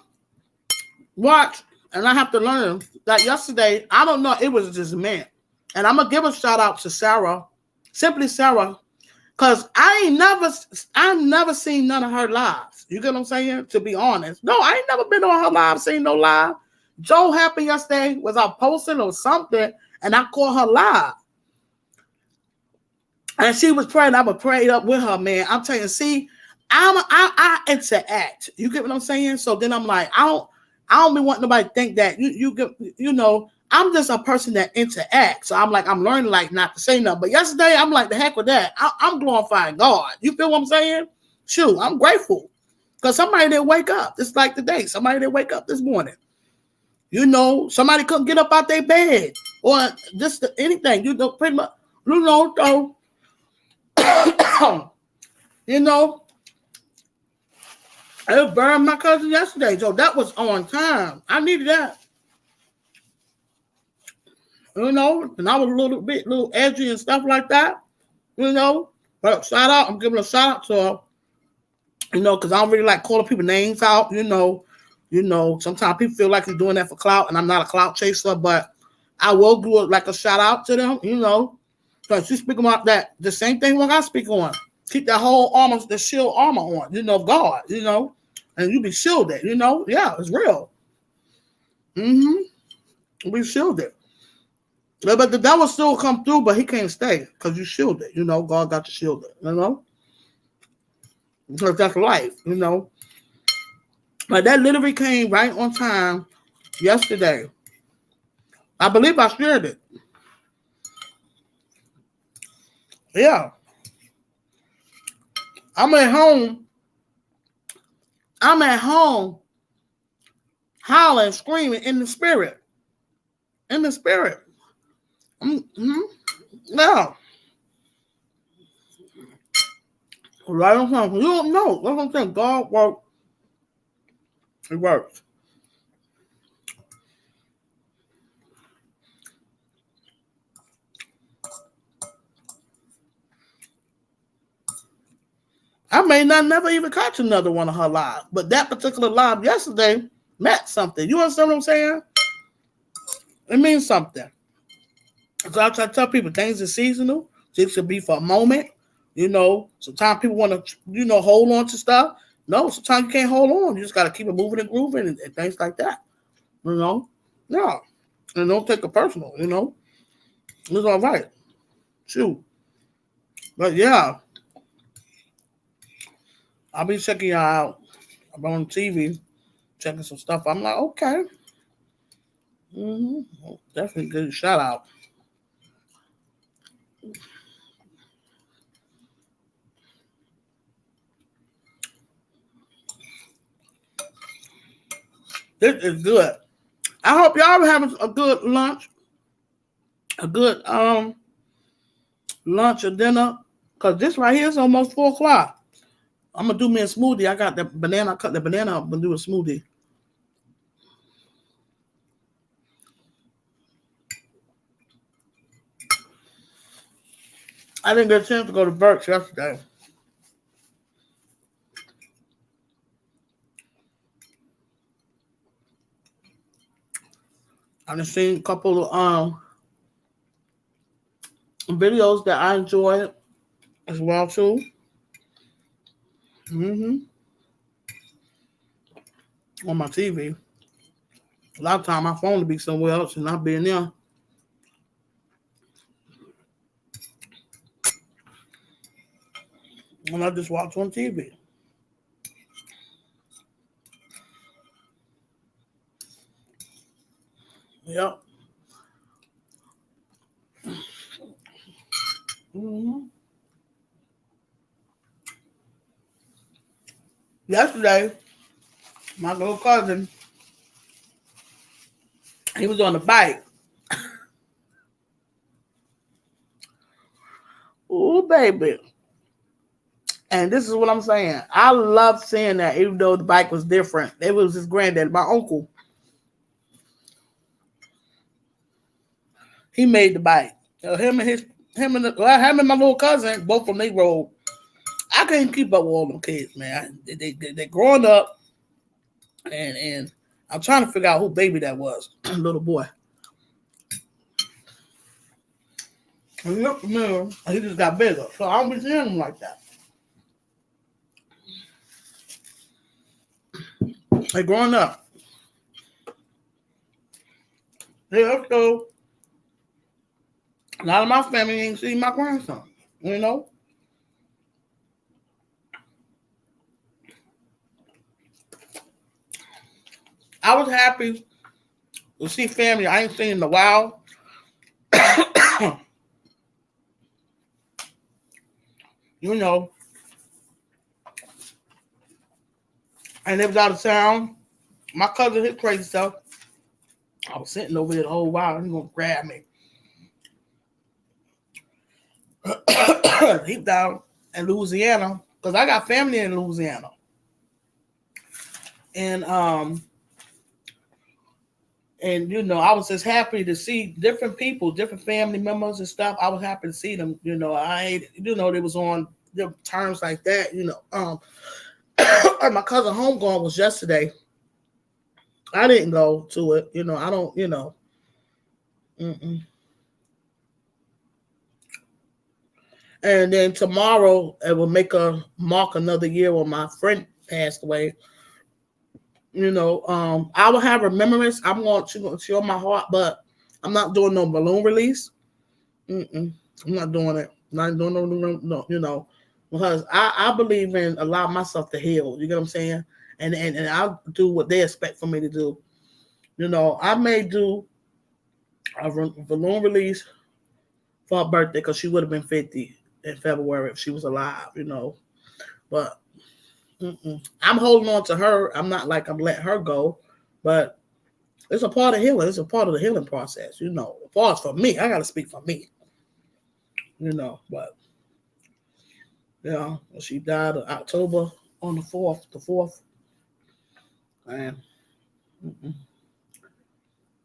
watch, and I have to learn that yesterday, I don't know, it was just me. And I'm going to give a shout out to Sarah, Simply Sarah, because I never seen none of her lives. You get what I'm saying? To be honest. No, I ain't never been on her live, seen no live. Joe happened yesterday, was I posting or something, and I called her live. And she was praying. I would pray up with her, man. I'm telling you, see, I interact. You get what I'm saying? So then I'm like, I don't be wanting nobody to think that you know, I'm just a person that interacts. So I'm like, I'm learning like not to say nothing. But yesterday, I'm like, the heck with that. I'm glorifying God. You feel what I'm saying? Shoot, I'm grateful. Because somebody didn't wake up. It's like today. Somebody didn't wake up this morning. You know, somebody couldn't get up out their bed. Or just anything. You know, pretty much, you know, so you know, I burned my cousin yesterday, so that was on time. I needed that. You know, and I was a little edgy and stuff like that. You know, but shout out, I'm giving a shout out to her. You know, because I don't really like calling people names out. You know, sometimes people feel like you're doing that for clout, and I'm not a clout chaser, but I will do it like a shout out to them. You know, because you speak about that the same thing when I speak on. Keep that whole armor, the shield armor on. You know, God. You know, and you be shielded. You know, yeah, it's real. Mm-hmm. We shielded. But the devil still come through, but he can't stay because you shielded. You know, God got you shielded. You know, because that's life. You know, but that literally came right on time yesterday. I believe I shared it. Yeah, I'm at home. I'm at home, howling, screaming in the spirit. In the spirit. Mm-hmm. Yeah. Right on time. You don't know. That's what I'm saying. God works. It works. may not never even catch another one of her live, but that particular live yesterday meant something. You understand what I'm saying? It means something. So I try to tell people things are seasonal. It should be for a moment. Sometimes people want to, hold on to stuff. No, sometimes you can't hold on. You just got to keep it moving and grooving and things like that. Yeah. And don't take it personal, It's all right. Shoot. But yeah, I'll be checking y'all out. I'm on TV, checking some stuff. I'm like, okay. Definitely good shout out. This is good. I hope y'all are having a good lunch, a good lunch or dinner, because this right here is almost 4 o'clock. I'm gonna do me a smoothie. I got the banana. I cut the banana up and do a smoothie. I didn't get a chance to go to Burke's yesterday. I just seen a couple of videos that I enjoyed as well too. On my TV. A lot of time my phone will be somewhere else and not being there. And I just watch on TV. Yep. Yesterday, my little cousin, he was on the bike. Ooh, baby. And this is what I'm saying. I love seeing that, even though the bike was different. It was his granddad, my uncle. He made the bike. Him and my little cousin, both of them, they rode. I couldn't keep up with all them kids, man. They growing up, and I'm trying to figure out who baby that was, little boy. He looked familiar. He just got bigger, so I don't be seeing him like that. They growing up. Yeah, so a lot of my family ain't seen my grandson. I was happy to see family I ain't seen in a while. I lived out of town. My cousin hit crazy stuff. I was sitting over there the whole while. He gonna grab me. Deep down in Louisiana, because I got family in Louisiana, and I was just happy to see different people, different family members and stuff. I was happy to see them. They was on the terms like that. My cousin homegoing was yesterday. I didn't go to it. I don't. Mm-mm. And then tomorrow it will mark another year when my friend passed away. I will have remembrance. I'm going to show my heart, but I'm not doing no balloon release. I'm not doing it. Not doing no, because I believe in allowing myself to heal. You get what I'm saying? And I'll do what they expect for me to do. I may do a balloon release for her birthday because she would have been 50 in February if she was alive. But I'm holding on to her. I'm not like I'm letting her go, but it's a part of healing. It's a part of the healing process. As far as for me, I got to speak for me. But yeah, she died October on the 4th. And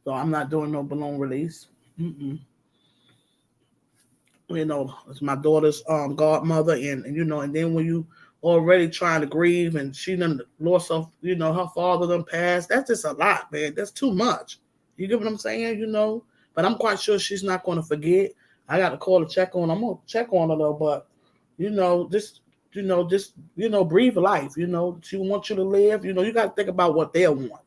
so I'm not doing no balloon release. It's my daughter's godmother, and then when you already trying to grieve, and she done lost her, her father done passed. That's just a lot, man. That's too much. You get what I'm saying? But I'm quite sure she's not going to forget. I got to call to check on. I'm gonna check on her though, but just breathe life. She wants you to live. You got to think about what they want.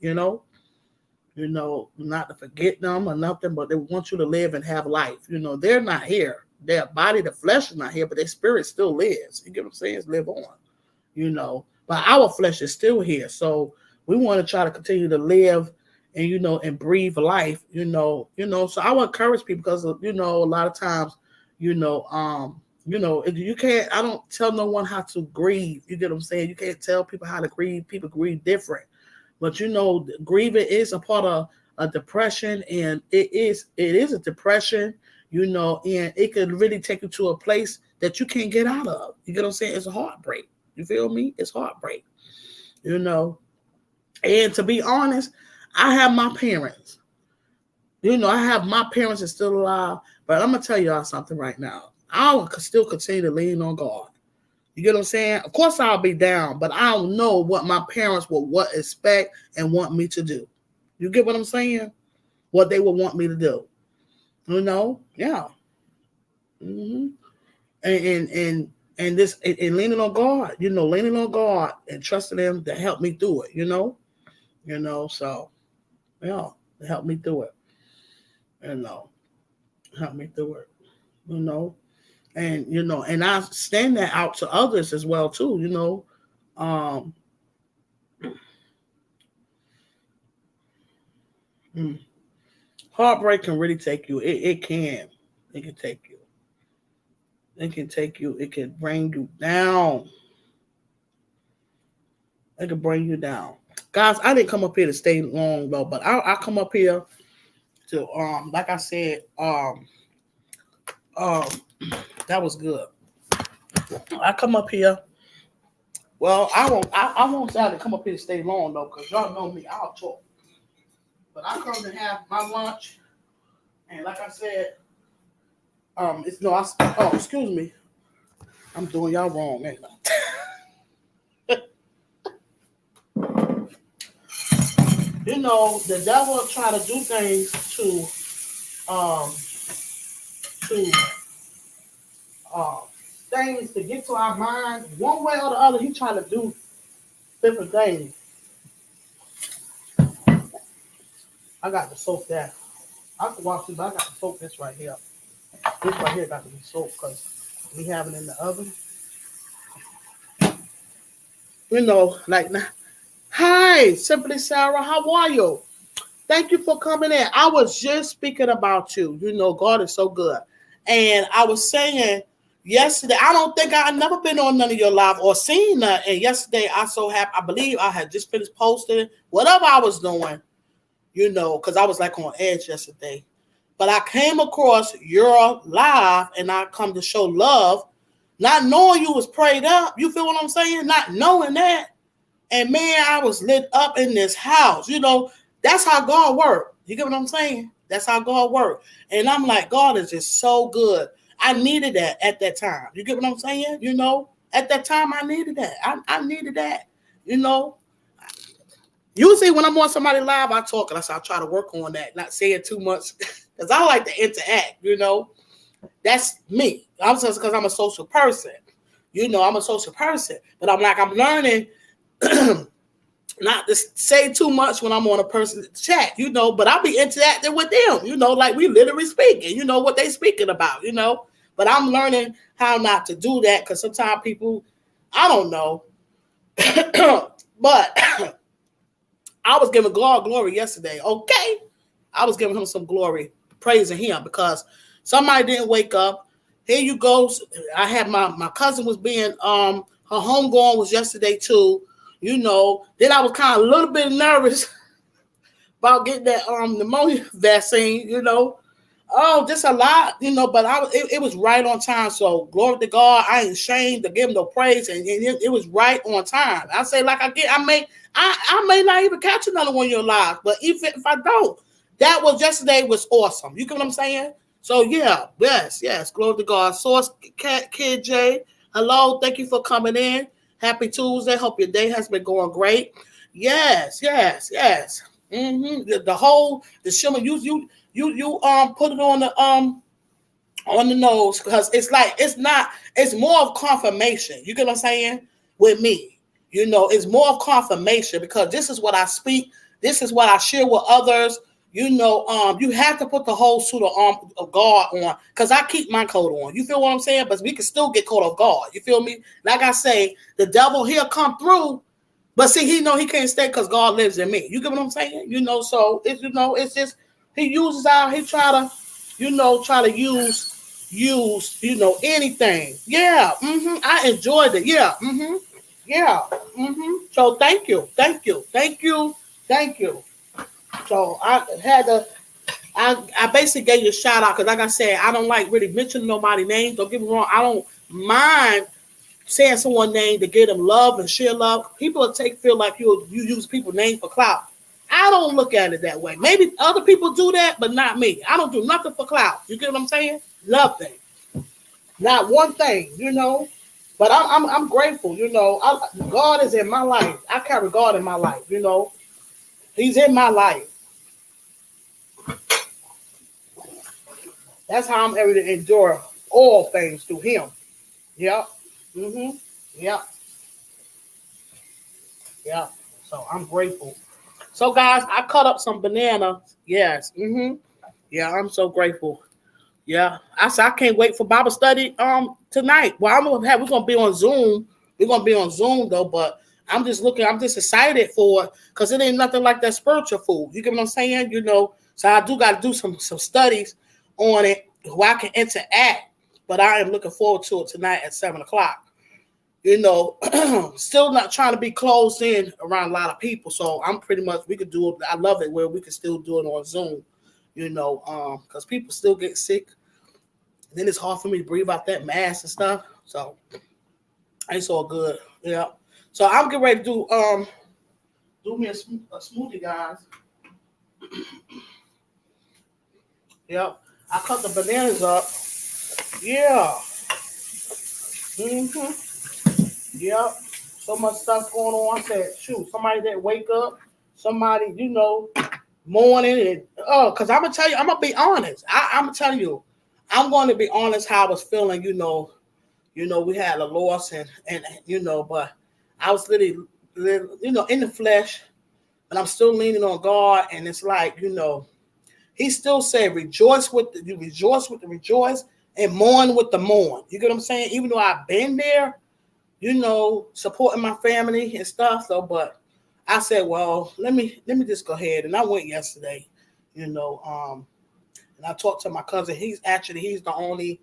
Not to forget them or nothing, but they want you to live and have life. They're not here. Their body, the flesh is not here, but their spirit still lives. You get what I'm saying? It's live on. But our flesh is still here. So we want to try to continue to live and, and breathe life, so I would encourage people because, a lot of times, you can't, I don't tell no one how to grieve. You get what I'm saying? You can't tell people how to grieve. People grieve different, but grieving is a part of a depression, and it is a depression, and it can really take you to a place that you can't get out of. You get what I'm saying? It's a heartbreak. You feel me? It's heartbreak, And to be honest, I have my parents. I have my parents are still alive, but I'm going to tell y'all something right now. I'll still continue to lean on God. You get what I'm saying? Of course I'll be down, but I don't know what my parents will expect and want me to do. You get what I'm saying? What they would want me to do. Yeah. Mm-hmm. And this and leaning on God, leaning on God and trusting Him to help me through it, so yeah, to help me through it, help me through it, and I stand that out to others as well too, heartbreak can really take you. It can take you. It can take you. It can bring you down. It can bring you down. Guys, I didn't come up here to stay long though, but I come up here to like I said, that was good. I come up here. Well, I won't say to come up here to stay long though, because y'all know me, I'll talk. But I come to have my lunch, and like I said, excuse me. I'm doing y'all wrong, ain't I? The devil try to do things to things to get to our mind one way or the other. He trying to do different things. I got to soak that. I can wash it, but I got to soak this right here. This right here got to be soaked because we have it in the oven. Like now. Hi, Simply Sarah. How are you? Thank you for coming in. I was just speaking about you. God is so good. And I was saying yesterday, I don't think I've never been on none of your live or seen that. And yesterday, I believe I had just finished posting whatever I was doing, because I was like on edge yesterday. But I came across your live and I come to show love, not knowing you was prayed up. You feel what I'm saying? Not knowing that. And man, I was lit up in this house. That's how God works. You get what I'm saying? That's how God works. And I'm like, God is just so good. I needed that at that time. You get what I'm saying? At that time, I needed that. I needed that. Usually when I'm on somebody live, I talk and I say, I'll try to work on that, not saying too much. Because I like to interact, That's me. I'm just because I'm a social person. I'm a social person. But I'm learning not to say too much when I'm on a person's chat, but I'll be interacting with them, like we literally speaking, what they speaking about, but I'm learning how not to do that because sometimes people, I don't know, but I was giving God glory yesterday, okay? I was giving him some glory, praising him because somebody didn't wake up. Here you go. I had my cousin was being, her homegoing was yesterday too. Then I was kind of a little bit nervous about getting that pneumonia vaccine, Oh, just a lot, but it was right on time. So glory to God. I ain't ashamed to give him no praise. And it was right on time. I say like I may not even catch another one of your lives, but if I don't, that was yesterday was awesome. You get what I'm saying? So yeah, yes, glory to God. Source Kid J, hello, thank you for coming in. Happy Tuesday. Hope your day has been going great. Yes, yes, yes. The whole the shimmer. You put it on the nose because it's like it's not. It's more of confirmation. You get what I'm saying? With me, it's more of confirmation because this is what I speak. This is what I share with others. You have to put the whole suit of arm of God on because I keep my coat on. You feel what I'm saying? But we can still get caught off guard. You feel me? Like I say, the devil he'll come through, but see, he know he can't stay because God lives in me. You get what I'm saying? So it's just he try to, try to use, anything. Yeah. I enjoyed it. Yeah. Yeah. So thank you. So I had to. I basically gave you a shout out because, like I said, I don't like really mentioning nobody's name. Don't get me wrong. I don't mind saying someone's name to get them love and share love. People feel like you use people's name for clout. I don't look at it that way. Maybe other people do that, but not me. I don't do nothing for clout. You get what I'm saying? Nothing. Not one thing. But I'm grateful. God is in my life. I carry God in my life. He's in my life. That's how I'm able to endure all things through Him. Yep. Yep. Yep. So I'm grateful. So guys, I cut up some banana. Yes. Yeah, I'm so grateful. Yeah. I said I can't wait for Bible study tonight. Well, we're gonna be on Zoom. We're gonna be on Zoom though, but I'm just excited for it because it ain't nothing like that spiritual food. You get what I'm saying? So I do gotta do some studies on it where I can interact. But I am looking forward to it tonight at 7 o'clock. Still not trying to be closed in around a lot of people. So I'm pretty much, we could do it. I love it where we can still do it on Zoom, because people still get sick. And then it's hard for me to breathe out that mask and stuff. So it's all good. Yeah. So I'm getting ready to do me a smoothie, guys. Yep. I cut the bananas up. Yeah. Yep. So much stuff going on. I said, shoot, somebody that wake up, somebody, morning and because I'm gonna tell you, I'm gonna be honest. I'm gonna tell you, I'm going to be honest how I was feeling. We had a loss and but I was literally, in the flesh, but I'm still leaning on God. And it's like, He still said, rejoice with the rejoice and mourn with the mourn. You get what I'm saying? Even though I've been there, supporting my family and stuff. So, but I said, well, let me just go ahead. And I went yesterday, and I talked to my cousin. He's the only,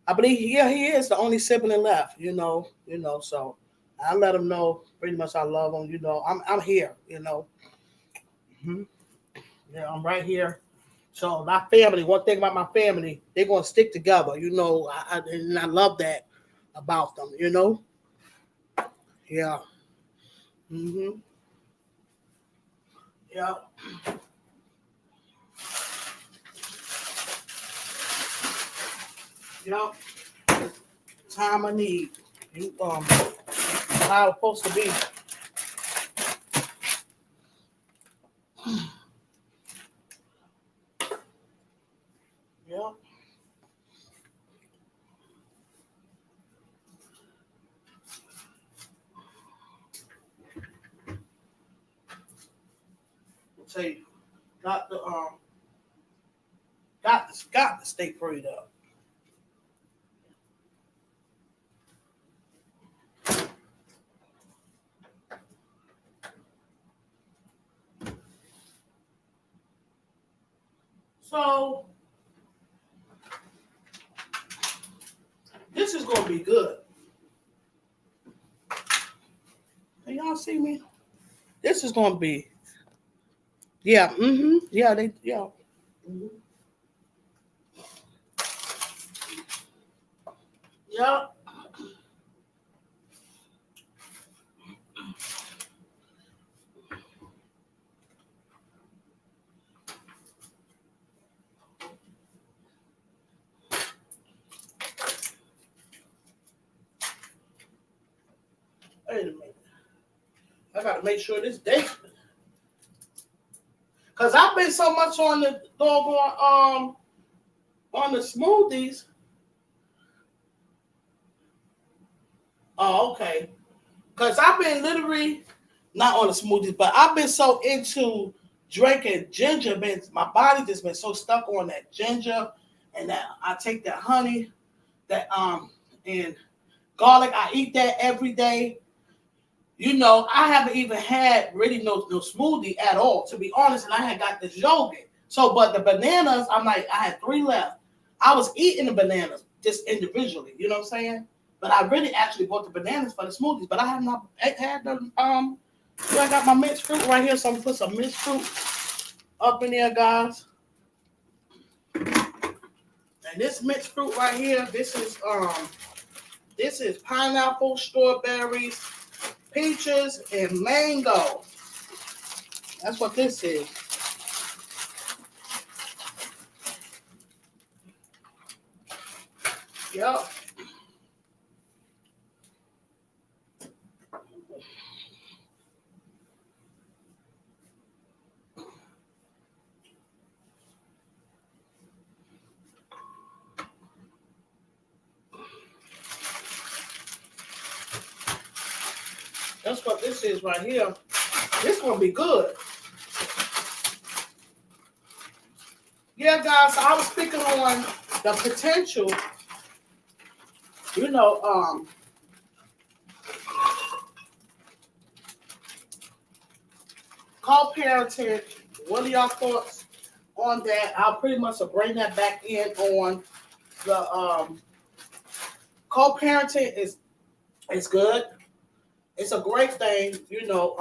I believe, yeah, he is the only sibling left, so I let him know pretty much I love him, I'm here, Mm-hmm. Yeah, I'm right here. So my family, one thing about my family, they're going to stick together, and I love that about them, Yeah. Mm-hmm. Yeah. Yeah. Time I need. How it's supposed to be. Yeah. I'll tell you, got the got to stay prayed up. So this is gonna be good. Can y'all see me? This is gonna be, yeah, yeah, yeah. Mm-hmm. Yeah. Wait a minute. I got to make sure this date. Because I've been so much on the doggone, on the smoothies. Oh, okay. Because I've been literally, not on the smoothies, but I've been so into drinking ginger. My body just been so stuck on that ginger. And that I take that honey, that and garlic. I eat that every day. You know, I haven't even had really no smoothie at all, to be honest. And I had got this yogurt. So, but the bananas, I'm like, I had 3 left. I was eating the bananas just individually. You know what I'm saying? But I really actually bought the bananas for the smoothies. But I have not had the So I got my mixed fruit right here. So I'm gonna put some mixed fruit up in there, guys. And this mixed fruit right here, this is pineapple, strawberries, peaches, and mango. That's what this is. Yep. That's what this is right here. This gonna be good. Yeah, guys, so I was speaking on the potential, you know, co-parenting. What are y'all thoughts on that? I'll pretty much bring that back in on the co-parenting is good. It's a great thing, you know.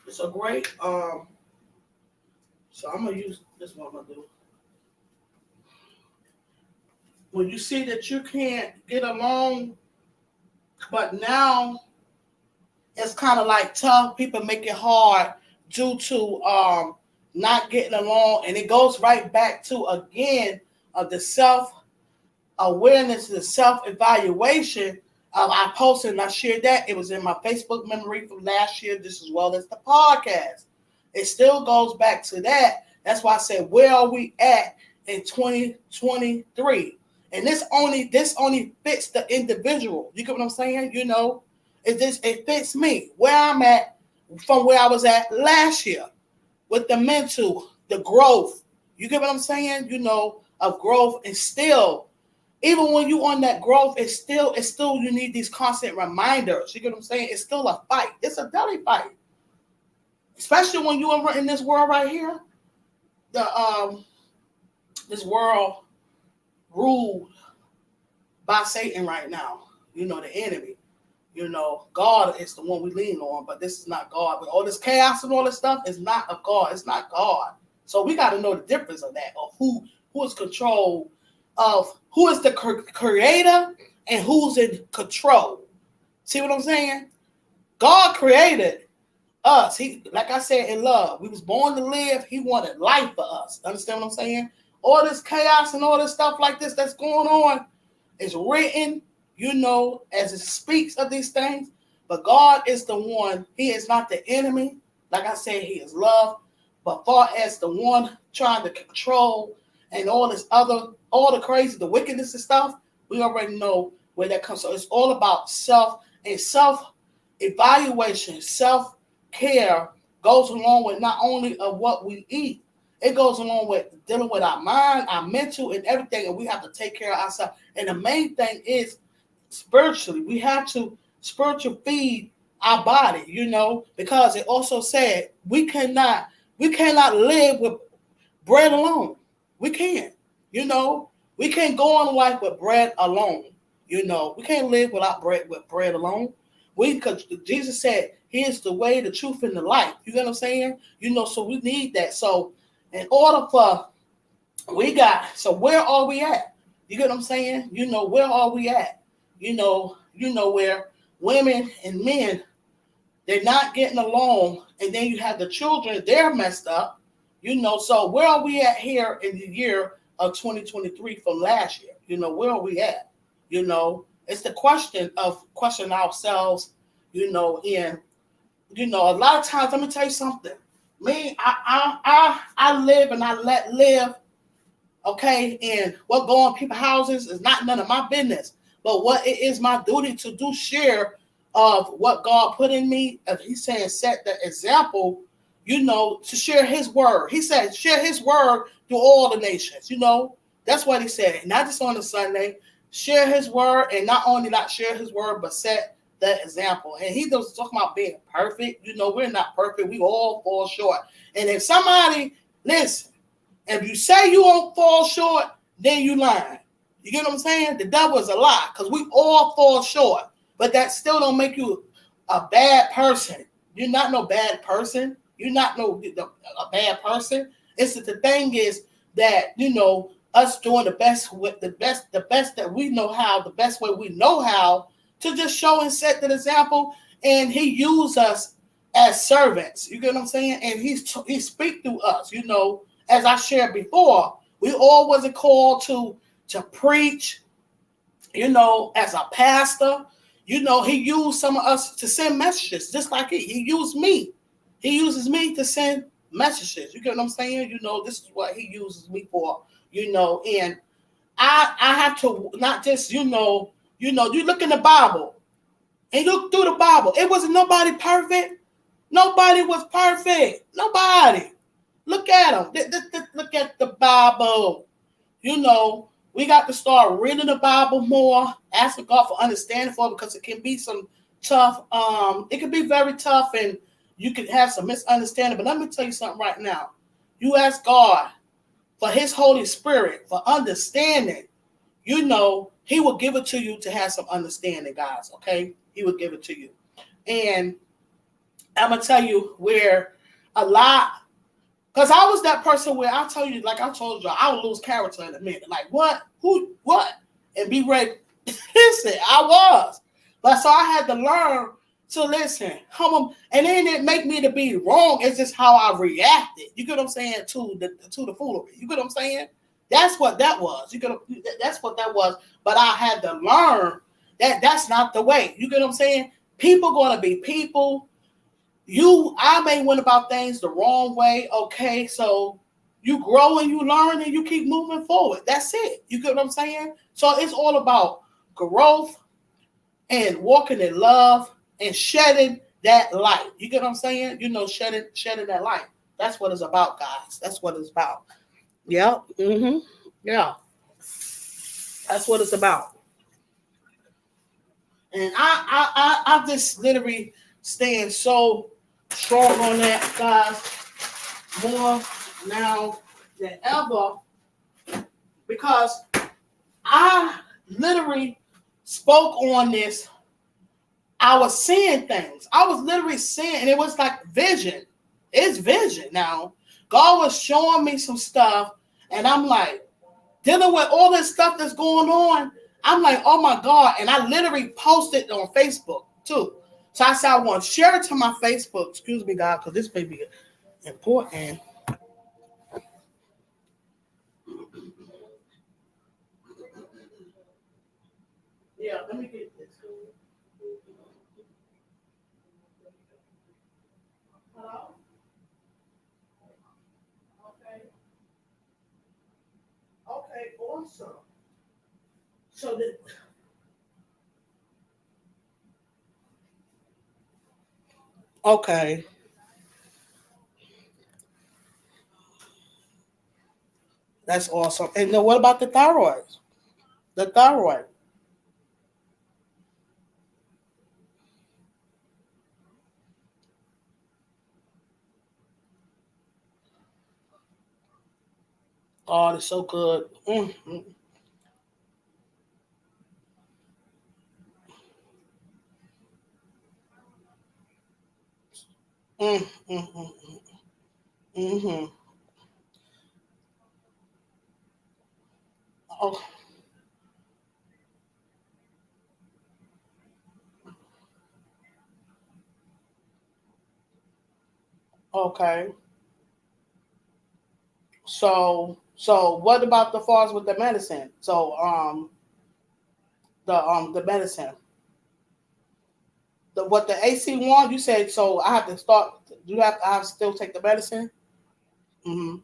It's a great. So I'm gonna use this one. I'm gonna do. When you see that you can't get along, but now it's kind of like tough. People make it hard due to not getting along, and it goes right back to again of the self-awareness, the self-evaluation. I posted and I shared that. It was in my Facebook memory from last year, just as well as the podcast. It still goes back to that. That's why I said, where are we at in 2023? And this only fits the individual. You get what I'm saying? You know, it fits me where I'm at from where I was at last year with the mental, the growth. You get what I'm saying? You know, of growth, and still, even when you on that growth, it's still you need these constant reminders. You get what I'm saying? It's still a fight. It's a daily fight, especially when you are in this world right here. This world ruled by Satan right now. You know, the enemy. You know, God is the one we lean on, but this is not God. But all this chaos and all this stuff is not of God. It's not God. So we got to know the difference of that, of who is control, of who is the creator and who's in control. See what I'm saying? God created us. He, like I said, in love. We was born to live. He wanted life for us. Understand what I'm saying? All this chaos and all this stuff like this that's going on is written, you know, as it speaks of these things. But God is the one. He is not the enemy. Like I said, he is love. But far as the one trying to control and all this other, all the crazy, the wickedness and stuff, we already know where that comes. So it's all about self-evaluation, self-care goes along with not only of what we eat, it goes along with dealing with our mind, our mental, and everything. And we have to take care of ourselves. And the main thing is spiritually. We have to spiritual feed our body, you know, because it also said we cannot live with bread alone. We can't, you know, we can't go on life with bread alone. You know, we can't live without bread alone. Because Jesus said he is the way, the truth, and the life. You know what I'm saying? You know, so we need that. So in order for so where are we at? You get what I'm saying? You know, where are we at? You know where women and men, they're not getting along, and then you have the children, they're messed up. You know, so where are we at here in the year of 2023 from last year. Where are we at? It's the question of questioning ourselves, and a lot of times, let me tell you something. Me, I live and I let live, okay? And what go on people's houses is not none of my business. But what it is my duty to do, share of what God put in me. As He's saying, set the example, to share His word. He said, share His word to all the nations. That's what He said. Not just on a Sunday. Share His word, and not only not share His word, but set the example. And He doesn't talk about being perfect. We're not perfect. We all fall short. And if somebody, listen, if you say you won't fall short, then you lying. You get what I'm saying? The devil is a lie, because we all fall short. But that still don't make you a bad person. You're not no bad person. You're not a bad person. It's that the thing is that, us doing the best with the best that we know how, the best way we know how, to just show and set the example. And He used us as servants. You get what I'm saying? And He speak through us. As I shared before, we all wasn't called to preach, as a pastor. He used some of us to send messages, just like He used me. He uses me to send messages. You get what I'm saying? This is what He uses me for, and I have to not just, you look in the Bible and look through the Bible. It wasn't nobody perfect. Nobody was perfect. Nobody. Look at them. Look at the Bible. We got to start reading the Bible more, asking God for understanding for it, because it can be some tough. It can be very tough, and you can have some misunderstanding. But let me tell you something right now. You ask God for His Holy Spirit for understanding. He will give it to you to have some understanding, guys. Okay, He will give it to you, and I'm gonna tell you where a lot. Because I was that person where I tell you, like I told you, I would lose character in a minute. Like, what? Who? What? And be ready. Listen, I was. But so I had to learn to listen. And then it make me to be wrong. It's just how I reacted. You get what I'm saying? To the foolery. You get what I'm saying? That's what that was. That's what that was. But I had to learn that that's not the way. You get what I'm saying? People going to be people. I may went about things the wrong way, okay? So you grow and you learn and you keep moving forward. That's it. You get what I'm saying? So it's all about growth and walking in love and shedding that light. You get what I'm saying? Shedding that light. That's what it's about, guys. That's what it's about. Yeah. Mm-hmm. Yeah. That's what it's about. And I just literally stand so strong on that, guys, more now than ever, because I literally spoke on this. I was seeing things. I was literally seeing, and it was like vision. It's vision now. God was showing me some stuff, and I'm like, dealing with all this stuff that's going on, I'm like, oh my God. And I literally posted on Facebook too. So I said, I want to share it to my Facebook. Excuse me, God, because this may be important. Yeah, let me get this. Hello? Okay. Okay, awesome. So the okay. That's awesome. And then what about the thyroid? The thyroid. Oh, it's so good. Mm, mm, mm, mm. Oh, okay. So So what about the fars with the medicine? So the medicine. The what the AC1 you said, so I have to start, you have I have to still take the medicine? Mm-hmm.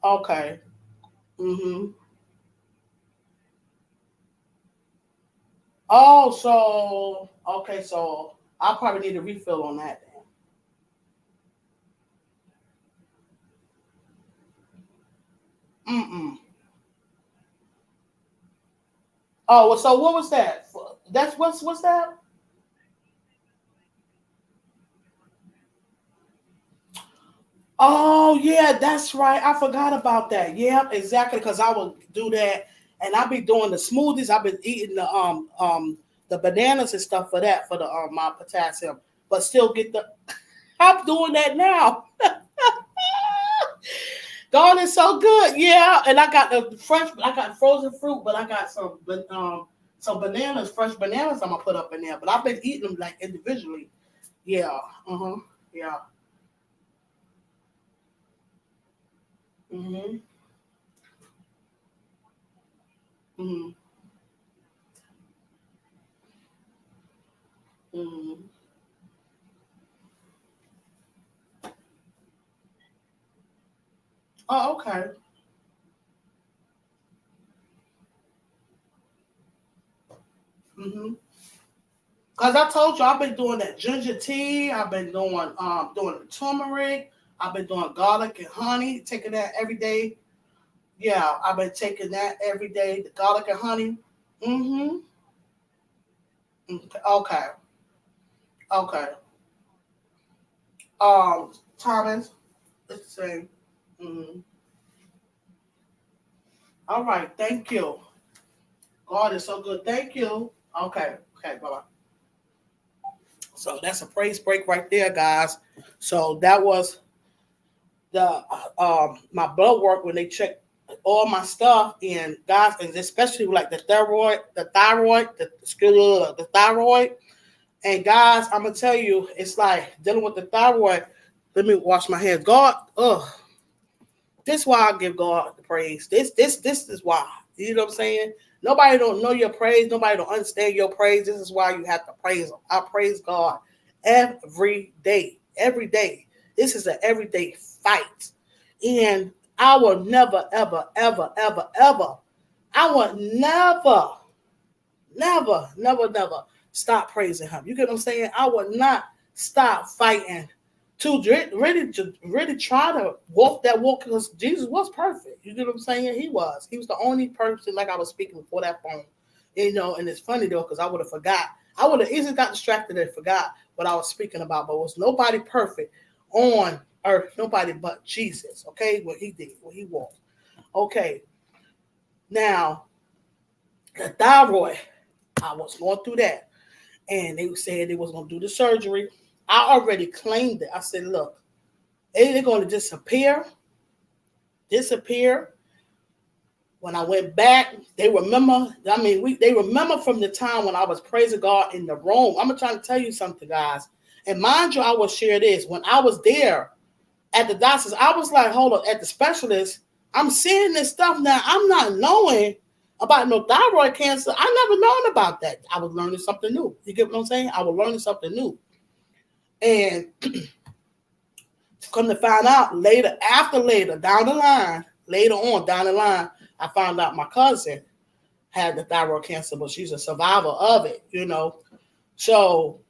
Okay. Mm-hmm. Oh, so okay, so I'll probably need a refill on that then. Mm-mm. Oh, well, so what was that? That's what's that? Oh yeah, that's right. I forgot about that. Yeah, exactly. Because I would do that, and I'll be doing the smoothies. I've been eating the bananas and stuff for that for the my potassium, but still get the. I'm doing that now. God is so good. Yeah, and I got the fresh. I got frozen fruit, but I got some bananas, fresh bananas. I'm gonna put up in there. But I've been eating them like individually. Yeah. Uh huh. Yeah. Mhm. Mhm. Mhm. Oh, okay. Mhm. Cause I told you I've been doing that ginger tea. I've been doing the turmeric. I've been doing garlic and honey, taking that every day. Yeah, I've been taking that every day. The garlic and honey. Mm-hmm. Okay. Okay. Thomas, let's see. Mm-hmm. All right. Thank you. God is so good. Thank you. Okay. Okay. Bye bye. So that's a praise break right there, guys. So that was the my blood work when they checked all my stuff and guys, and especially like the thyroid. And guys, I'm gonna tell you, it's like dealing with the thyroid. Let me wash my hands. God, this is why I give God the praise. This is why. You know what I'm saying? Nobody don't know your praise. Nobody don't understand your praise. This is why you have to praise Him. I praise God every day. Every day. This is an everyday fight. And I will never, ever, ever, ever, ever. I will never stop praising him. You get what I'm saying? I will not stop fighting to really try to walk that walk because Jesus was perfect. You get what I'm saying? He was. He was the only person like I was speaking before that phone. And it's funny though, because I would have forgot. I would have easily got distracted and forgot what I was speaking about, but it was nobody perfect on earth, nobody but Jesus. Okay, what he did, what he walked. Okay, now the thyroid, I was going through that and they said they was going to do the surgery. I already claimed it. I said, look, they're going to disappear. When I went back, they remember. I mean, they remember from the time when I was praising God in the room. I'm gonna try to tell you something, guys. And mind you, I will share this. When I was there at the doctors, I was like, hold on, at the specialist, I'm seeing this stuff now. I'm not knowing about no thyroid cancer. I never known about that. I was learning something new. You get what I'm saying? I was learning something new. And come to find out later, down the line, later on down the line, I found out my cousin had the thyroid cancer, but she's a survivor of it. So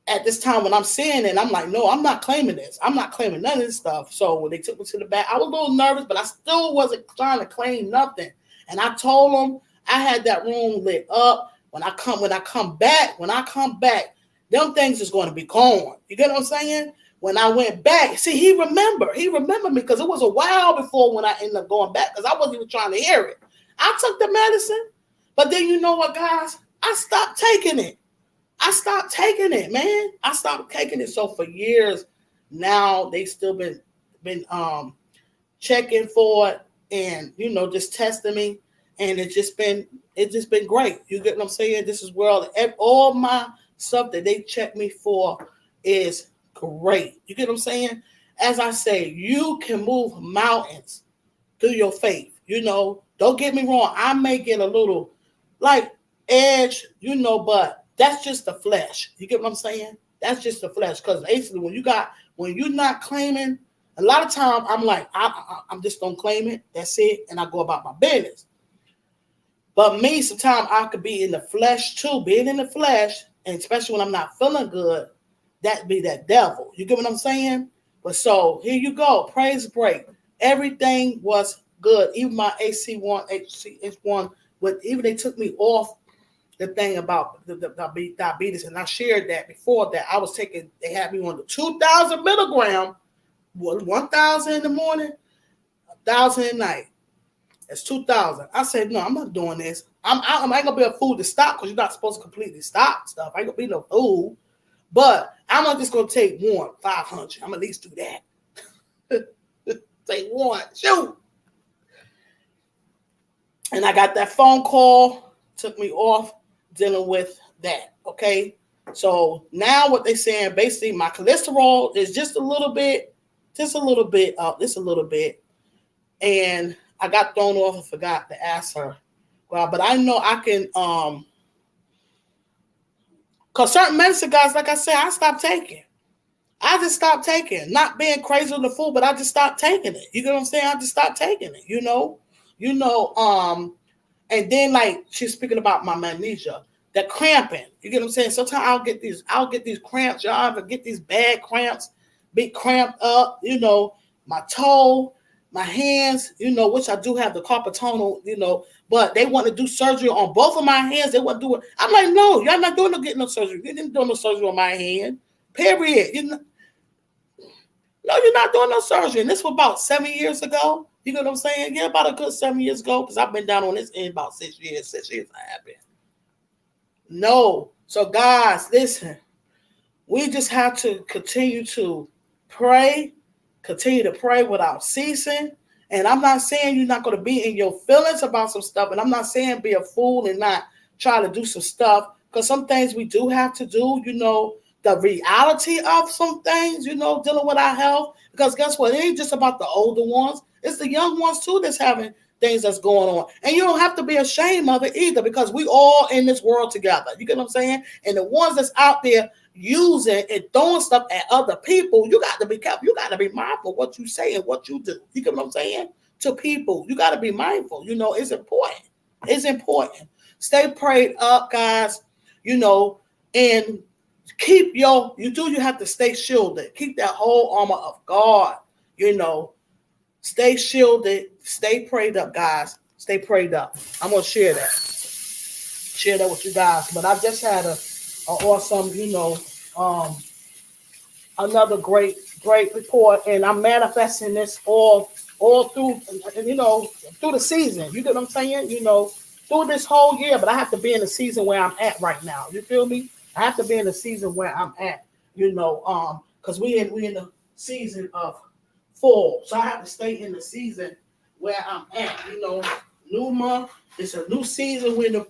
at this time when I'm seeing it, I'm like, no, I'm not claiming this. I'm not claiming none of this stuff. So when they took me to the back, I was a little nervous, but I still wasn't trying to claim nothing. And I told them I had that room lit up. When I come back, them things is going to be gone. You get what I'm saying? When I went back, see, he remembered me because it was a while before when I ended up going back because I wasn't even trying to hear it. I took the medicine, but then you know what, guys? I stopped taking it. I stopped taking it, man. I stopped taking it. So for years now, they still been checking for it and just testing me. and it's just been great. You get what I'm saying? This is where all my stuff that they check me for is great. You get what I'm saying? As I say, you can move mountains through your faith. Don't get me wrong. I may get a little like edge, but that's just the flesh. You get what I'm saying? That's just the flesh. Because basically, when you're not claiming, a lot of time I'm like, I'm just gonna claim it. That's it, and I go about my business. But me, sometimes I could be in the flesh too. Being in the flesh, and especially when I'm not feeling good, that be that devil. You get what I'm saying? But so here you go. Praise break. Everything was good. Even my HCH1, even they took me off the thing about the diabetes, and I shared that before that I was taking. They had me on the 2,000 milligram, 1,000 in the morning, 1,000 at night. It's 2,000. I said, no, I'm not doing this. I ain't gonna be a fool to stop because you're not supposed to completely stop stuff. I ain't gonna be no fool. But I'm not just gonna take 500. I'm at least do that. Take one, shoot. And I got that phone call, took me off dealing with that. Okay. So now what they're saying, basically my cholesterol is just a little bit up, just a little bit. And I got thrown off and forgot to ask her. Well, but I know I can, because certain medicine, guys, like I said, I stopped taking. I just stopped taking. Not being crazy with the food, but I just stopped taking it. You get what I'm saying? I just stopped taking it, and then like she's speaking about my magnesia, the cramping. You get what I'm saying? Sometimes I'll get these cramps. Y'all ever get these bad cramps, be cramped up, my toe, my hands, which I do have the carpal tunnel, but they want to do surgery on both of my hands. They want to do it. I'm like, no, y'all not getting no surgery. You didn't do no surgery on my hand. Period. No, you're not doing no surgery. And this was about 7 years ago. You know what I'm saying? Yeah, about a good 7 years ago, because I've been down on this end about 6 years. 6 years I have been. No. So guys, listen. We just have to continue to pray. Continue to pray without ceasing. And I'm not saying you're not going to be in your feelings about some stuff. And I'm not saying be a fool and not try to do some stuff. Because some things we do have to do, the reality of some things, dealing with our health. Because guess what? It ain't just about the older ones. It's the young ones too that's having things that's going on. And you don't have to be ashamed of it either, because we all in this world together. You get what I'm saying? And the ones that's out there using and throwing stuff at other people, you got to be careful. You got to be mindful of what you say and what you do. You get what I'm saying? To people, you got to be mindful. It's important. It's important. Stay prayed up, guys, and you have to stay shielded. Keep that whole armor of God, stay shielded, stay prayed up, guys. Stay prayed up. I'm going to share that with you guys. But I just had a awesome, another great report, and I'm manifesting this all through, through the season. You get what I'm saying? Through this whole year, but I have to be in the season where I'm at right now. You feel me? I have to be in the season where I'm at, because we in the season of fall. So I have to stay in the season where I'm at, new month. It's a new season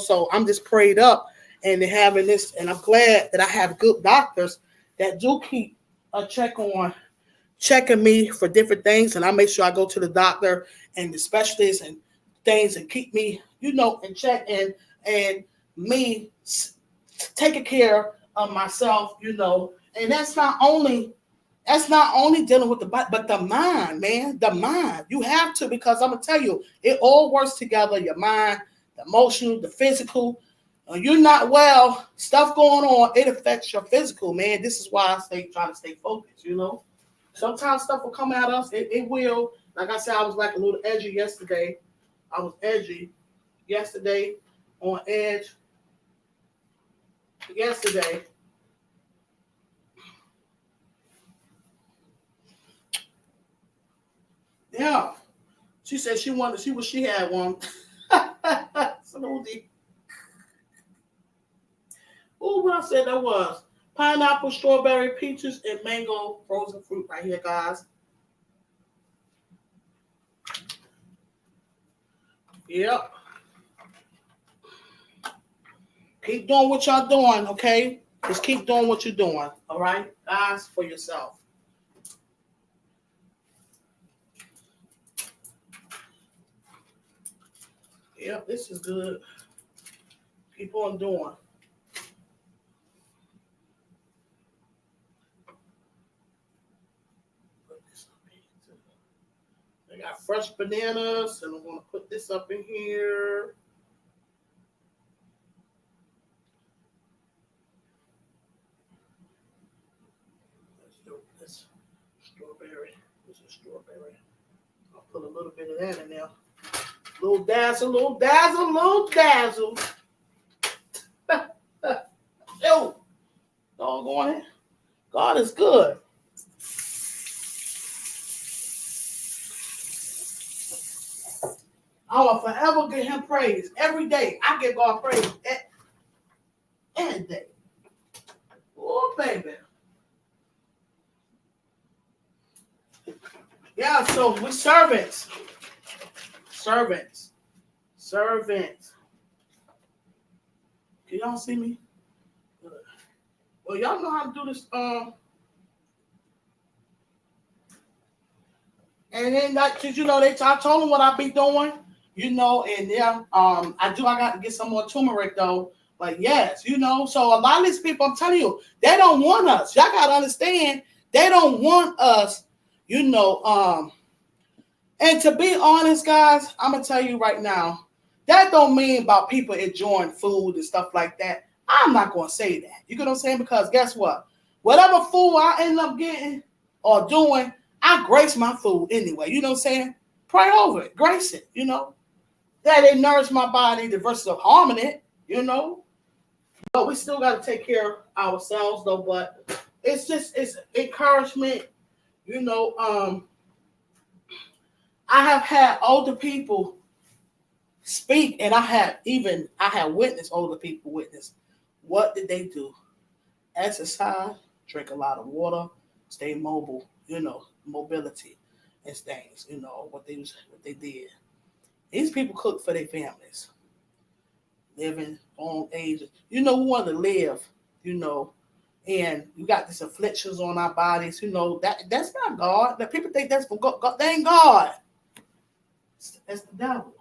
so I'm just prayed up and having this, and I'm glad that I have good doctors that do keep a checking me for different things, and I make sure I go to the doctor and the specialists and things and keep me, in check, and me taking care of myself, and that's not only dealing with the body, but the mind, man. The mind. You have to, because I'm going to tell you, it all works together. Your mind, the emotional, the physical. When you're not well, stuff going on, it affects your physical, man. This is why I try to stay focused, Sometimes stuff will come at us. It will. Like I said, I was like a little edgy yesterday. I was edgy yesterday, on edge yesterday. Yeah. She said she had one. Smoothie. Oh, what I said that was pineapple, strawberry, peaches, and mango frozen fruit right here, guys. Yep. Keep doing what y'all doing, okay? Just keep doing what you're doing, all right? Guys, for yourself. Yep, this is good. Keep on doing. Put this up here too. I got fresh bananas, and I'm gonna put this up in here. Let's do this strawberry. This is strawberry. I'll put a little bit of that in there. Little dazzle, little dazzle, little dazzle. Yo, doggone it. God is good. I will forever give him praise. Every day, I give God praise. Every day. Oh, baby. Yeah, so we're servants. Servants. Servants. Can y'all see me? Well, y'all know how to do this. And then, cause you know, I told them what I be doing. You know, and yeah, I got to get some more turmeric though. But yes, you know, so a lot of these people, I'm telling you, they don't want us. Y'all gotta understand, they don't want us, you know. And to be honest, guys, I'm gonna tell you right now, that don't mean about people enjoying food and stuff like that. I'm not gonna say that. You know what I'm saying? Because guess what? Whatever food I end up getting or doing, I grace my food anyway. You know what I'm saying? Pray over it, grace it, you know. That it nourish my body, the versus of harming it, you know. But we still got to take care of ourselves, though. But it's encouragement, you know. I have had older people speak, and I have witnessed older people witness. What did they do? Exercise, drink a lot of water, stay mobile, you know, mobility and things, you know, what they did. These people cook for their families, living on age. You know, we want to live, you know, and we got these afflictions on our bodies, you know, that's not God. The people think that's from God. That ain't God. That's the devil.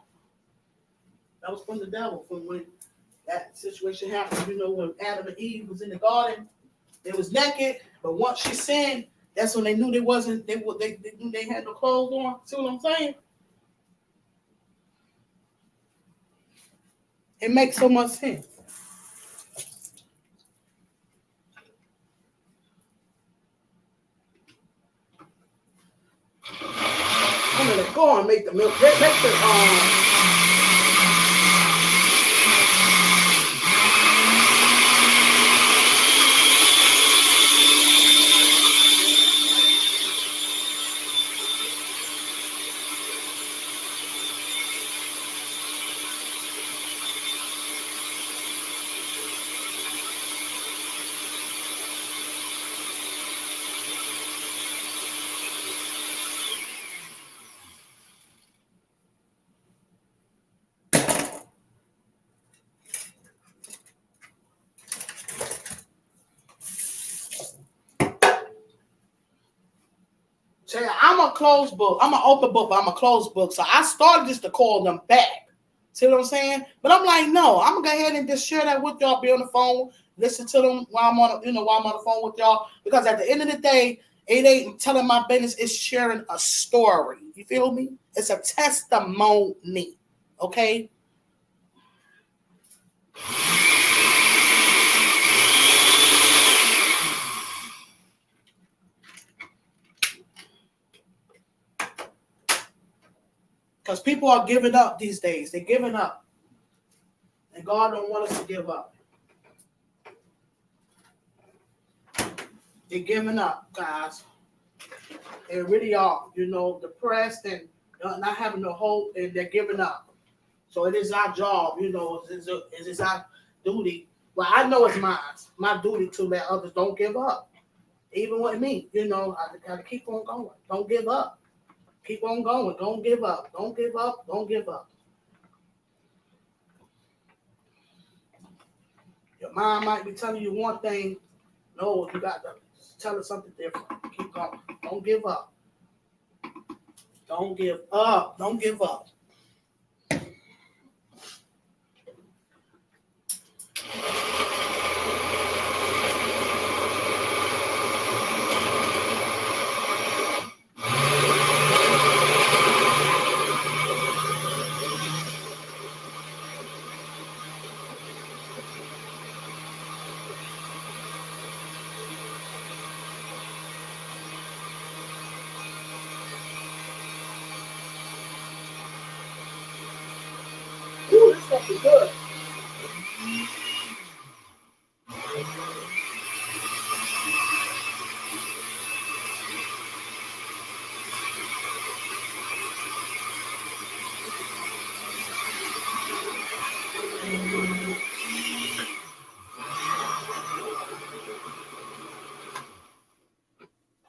That was from the devil. From when that situation happened, you know, when Adam and Eve was in the garden, they was naked, but once she sinned, that's when they knew they knew they had no clothes on. See what I'm saying? It makes so much sense. I'm gonna go and make the milk. Make the say I'm a closed book. I'm an open book, but I'm a closed book. So I started just to call them back. See what I'm saying? But I'm like, no, I'm gonna go ahead and just share that with y'all. Be on the phone, listen to them while I'm on the phone with y'all. Because at the end of the day, it ain't telling my business. It's sharing a story. You feel me? It's a testimony. Okay. Because people are giving up these days. They're giving up. And God don't want us to give up. They're giving up, guys. They really are, you know, depressed and not having no hope, and they're giving up. So it is our job, you know, it is our duty. Well, I know it's my duty to let others don't give up. Even with me, you know, I gotta keep on going. Don't give up. Keep on going. Don't give up. Don't give up. Don't give up. Your mind might be telling you one thing. No, you got to tell her something different. Keep going. Don't give up. Don't give up. Don't give up. Ooh, this stuff is good.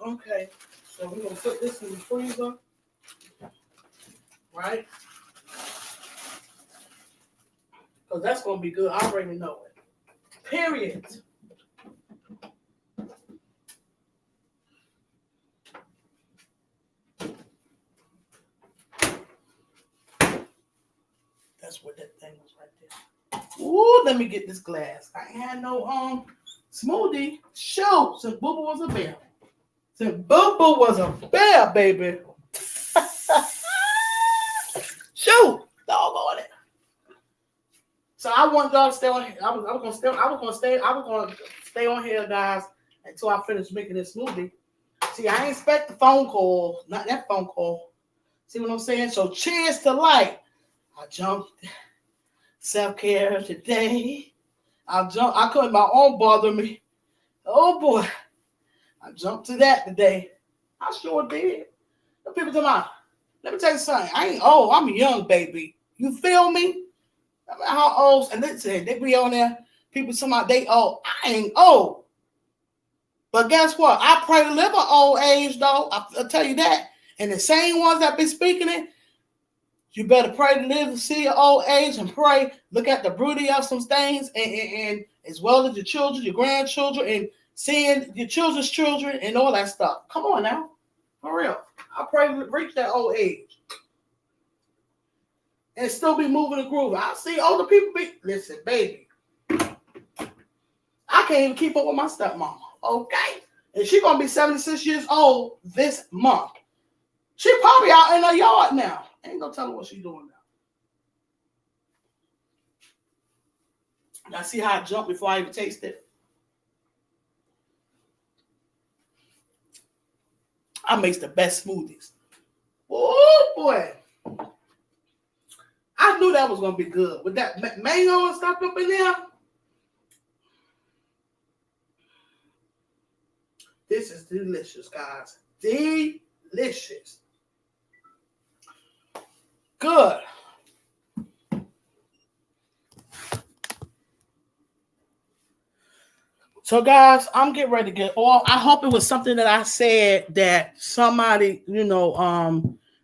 Okay, so we're gonna put this in the freezer, right? Because that's gonna be good. I already know it. Period. That's what that thing was right there. Ooh, let me get this glass. I ain't had no smoothie. Shoot, since Boo Boo was a bear. Since Boo Boo was a bear, baby. Shoot, doggone it. So I want y'all to stay on here. I was gonna stay on here, guys, until I finish making this smoothie. See, I ain't expect the phone call, not that phone call. See what I'm saying? So cheers to life. I jumped self-care today. I couldn't my own bother me. Oh boy. I jumped to that today. I sure did. The people come out. Let me tell you something. I ain't old. I'm a young baby. You feel me? I mean, how old? And listen, they be on there. People talking about they old. I ain't old. But guess what? I pray to live an old age, though. I'll tell you that. And the same ones that be speaking it, you better pray to live to see your old age and pray. Look at the beauty of some things, and as well as your children, your grandchildren, and seeing your children's children and all that stuff. Come on now. For real. I pray to reach that old age. And still be moving and grooving. I see older people be, listen, baby. I can't even keep up with my stepmama. Okay? And she's going to be 76 years old this month. She probably out in her yard now. Ain't gonna tell her what she's doing now. Now see how I jump before I even taste it? I make the best smoothies. Oh boy. I knew that was gonna be good. With that mango and stuff up in there. This is delicious, guys. Delicious. Good. So, guys, I'm getting ready to get off. I hope it was something that I said that somebody,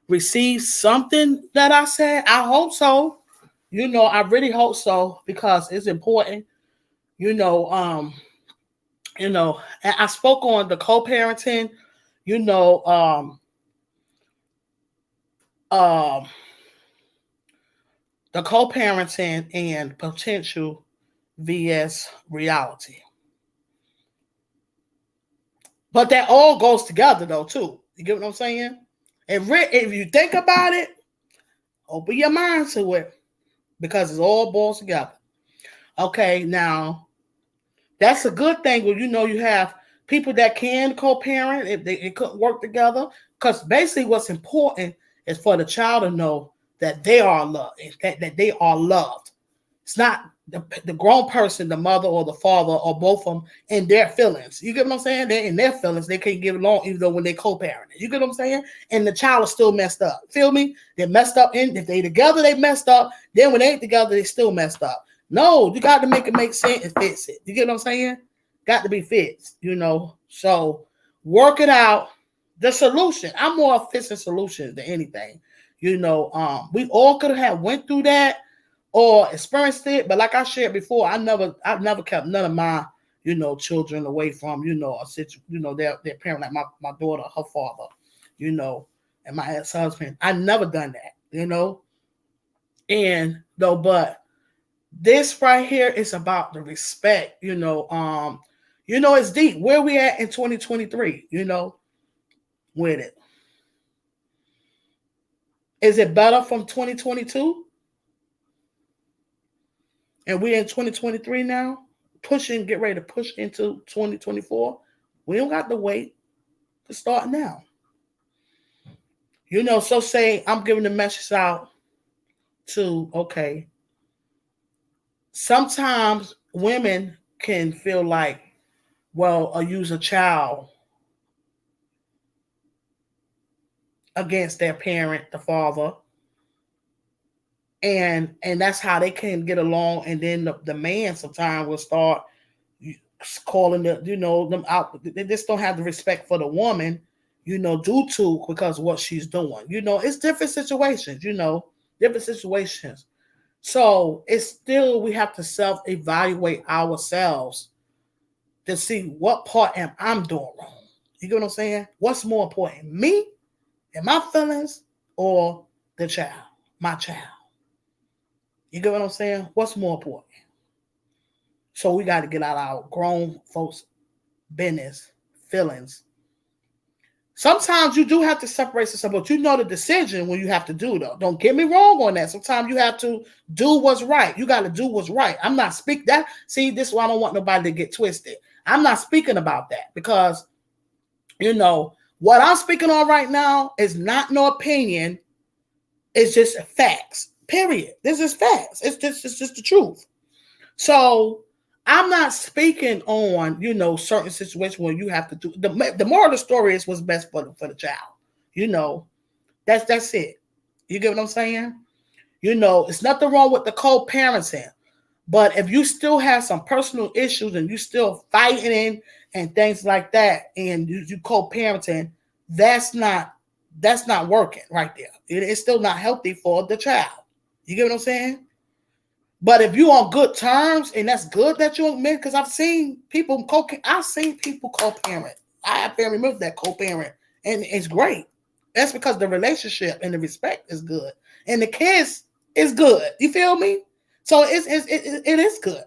received something that I said. I hope so. I really hope so because it's important. I spoke on the co-parenting. The co-parenting and potential vs reality. But that all goes together, though, too. You get what I'm saying? If you think about it, open your mind to it because it all boils together. Okay, now, that's a good thing when you have people that can co-parent if they couldn't work together. Because basically what's important is for the child to know that they are loved, that they are loved. It's not the grown person, the mother or the father or both of them in their feelings. You get what I'm saying? They're in their feelings. They can't get along even though when they co-parent. You get what I'm saying? And the child is still messed up. Feel me? They're messed up. If they together, they messed up. Then when they ain't together, they still messed up. No, you got to make it make sense and fix it. You get what I'm saying? Got to be fixed, So work it out. The solution. I'm more of fixing solutions than anything. We all could have went through that. or experienced it. But like I shared before, I've never kept none of my, children away from, a situ, their parent, like my daughter, her father, you know, and my ex-husband. I never done that. And though, but this right here is about the respect, it's deep. Where we at in 2023, with it. Is it better from 2022? And we're in 2023 now, get ready to push into 2024. We don't got to wait to start now. So say I'm giving the message out to, okay, sometimes women can feel like, well, or use a child against their parent, the father, and that's how they can get along. And then the man sometimes will start calling them out. They just don't have the respect for the woman, due to because of what she's doing. It's different situations. Different situations. So it's still we have to self-evaluate ourselves to see what part am I doing wrong. You get what I'm saying? What's more important, me and my feelings, or the child, my child? You get what I'm saying? What's more important? So we got to get out our grown folks' business, feelings. Sometimes you do have to separate yourself, but the decision when you have to do, though. Don't get me wrong on that. Sometimes you have to do what's right. You got to do what's right. I'm not speaking that. See, this is why I don't want nobody to get twisted. I'm not speaking about that because, what I'm speaking on right now is not no opinion. It's just facts, period. This is facts. It's just the truth. So I'm not speaking on, certain situations where you have to do the moral of the story is what's best for the child. That's it. You get what I'm saying? It's nothing wrong with the co-parenting. But if you still have some personal issues and you still fighting and things like that, and you co-parenting, that's not working right there. It's still not healthy for the child. You get what I'm saying? But if you on good terms, and that's good that you're men, because I've seen people co-parent. I have family members that co-parent, and it's great. That's because the relationship and the respect is good, and the kids is good. You feel me? So it is good.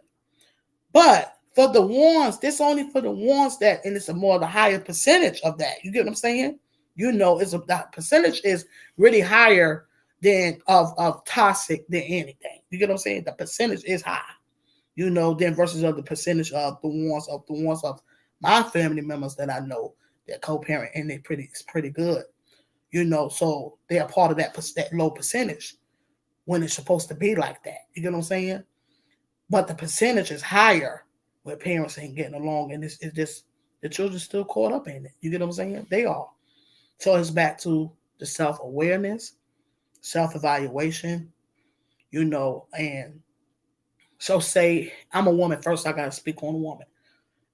But for the ones, this only for the ones that, and it's a more the higher percentage of that. You get what I'm saying? That percentage is really higher than of toxic than anything. You get what I'm saying? The percentage is high, than versus of the percentage of the ones of my family members that I know that co-parent, and it's pretty good. So they are part of that low percentage when it's supposed to be like that. You get what I'm saying? But the percentage is higher where parents ain't getting along, and it's just the children still caught up in it. You get what I'm saying? They are. So it's back to the self-awareness, self-evaluation, and so say I'm a woman first, I gotta speak on a woman.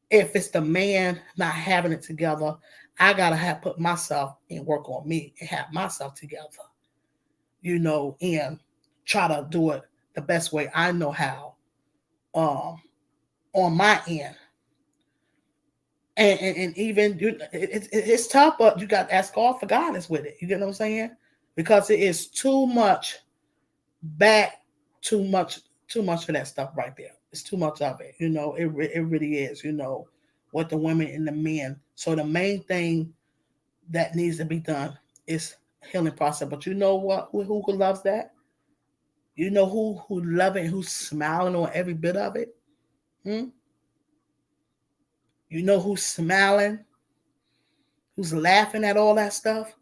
If it's the man not having it together, I gotta put myself and work on me and have myself together, and try to do it the best way I know how, on my end. And even it's tough, but you got to ask God for guidance with it. You get what I'm saying? Because it is too much too much for that stuff right there. It's too much of it. It really is. What the women and the men. So the main thing that needs to be done is healing process. But you know what? Who loves that? You know who love it and who's smiling on every bit of it? You know who's smiling? Who's laughing at all that stuff?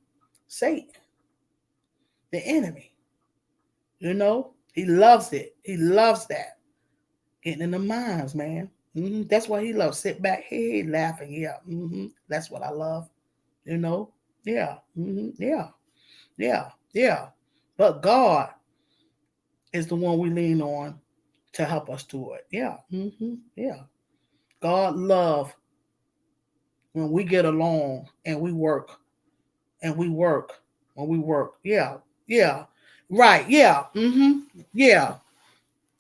Satan, the enemy. He loves it. He loves that. Getting in the minds, man. That's what he loves. Sit back, hey, laughing. Yeah. That's what I love. Yeah. Yeah. Yeah. Yeah. But God is the one we lean on to help us do it. Yeah. Yeah. God love when we get along and we work when we work. Yeah. Yeah. Right. Yeah. Yeah.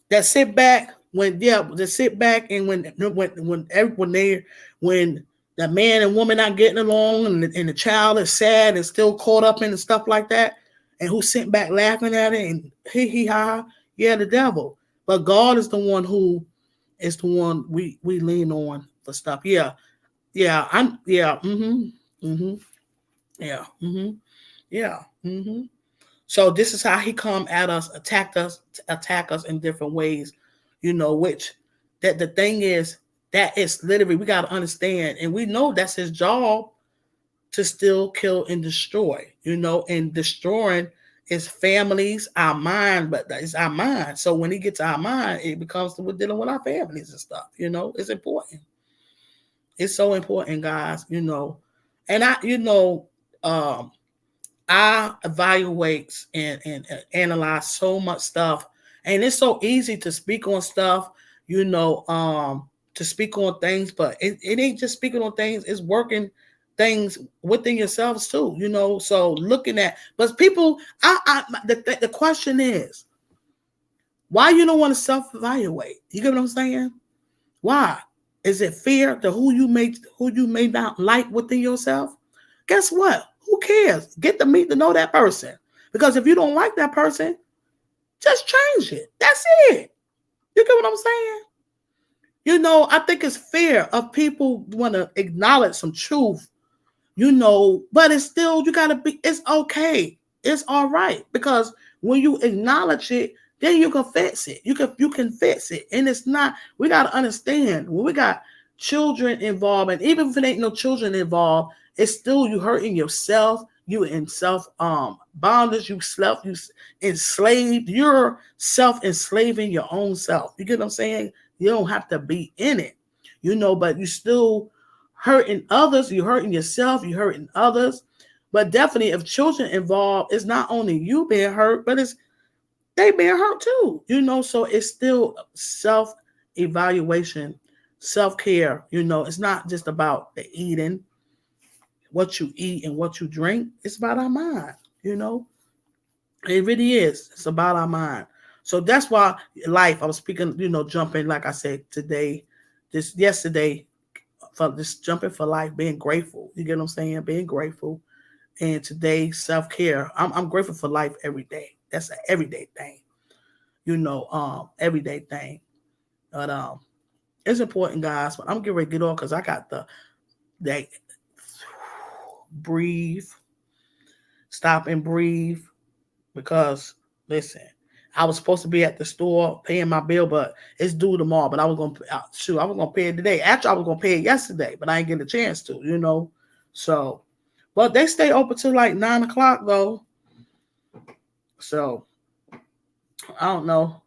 that sit back when they sit back and when the man and woman not getting along and the child is sad and still caught up in the stuff like that, and who sit back laughing at it and hee ha, yeah, the devil. But God is the one who is the one we lean on for stuff. Yeah, yeah, I'm yeah, yeah, yeah. So this is how he come at us, attack us in different ways, which that the thing is that is literally we gotta understand, and we know that's his job to still kill and destroy, and destroying is families, our mind, but it's our mind. So when he gets our mind, it becomes we're dealing with our families and stuff, it's important. It's so important, guys, And um I evaluate and analyze so much stuff, and it's so easy to speak on stuff, to speak on things, but it ain't just speaking on things; it's working things within yourselves too, So looking at, but people, the question is, why you don't want to self-evaluate? You get what I'm saying? Why? Is it fear to who you may not like within yourself? Guess what? Who cares? Get to meet to know that person. Because if you don't like that person, just change it. That's it. You get what I'm saying? I think it's fear of people want to acknowledge some truth, but it's still, you gotta be, it's okay. It's all right. Because when you acknowledge it, then you can fix it. You can fix it. And it's not, we gotta understand when we got children involved, and even if it ain't no children involved, it's still you hurting yourself, you in self bondage, you enslaved, you're self enslaving your own self. You get what I'm saying? You don't have to be in it, but you still hurting others, you hurting yourself, you hurting others. But definitely if children involved, it's not only you being hurt, but it's they being hurt too, so it's still self-evaluation, self-care, it's not just about the eating, what you eat and what you drink. It's about our mind, you know. It really is. It's about our mind. So that's why life, I was speaking, jumping, like I said, today, this yesterday, for this jumping for life, being grateful. You get what I'm saying? Being grateful. And today, self care. I'm grateful for life every day. That's an everyday thing. Everyday thing. But it's important, guys. But I'm getting ready to get on because I got that breathe, stop and breathe. Because listen, I was supposed to be at the store paying my bill, but it's due tomorrow. But I was gonna I was gonna pay it today. Actually, I was gonna pay it yesterday, but I ain't getting a chance to. So, but they stay open till like 9 o'clock though. So I don't know.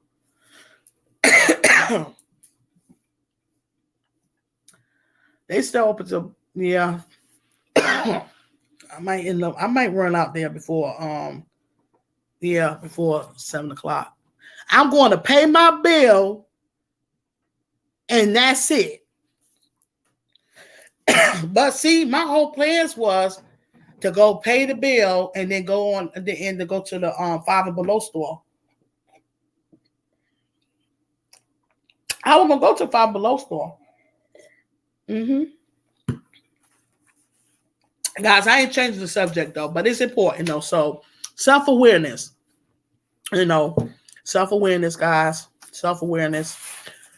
They still open till, yeah. I might end up. I might run out there before 7 o'clock. I'm going to pay my bill, and that's it. But see, my whole plans was to go pay the bill and then go on at the end to go to the Five and Below store. I was gonna go to Five Below store. Mm-hmm. Guys, I ain't changing the subject though, but it's important though. So self-awareness, you know, self-awareness, guys, self-awareness,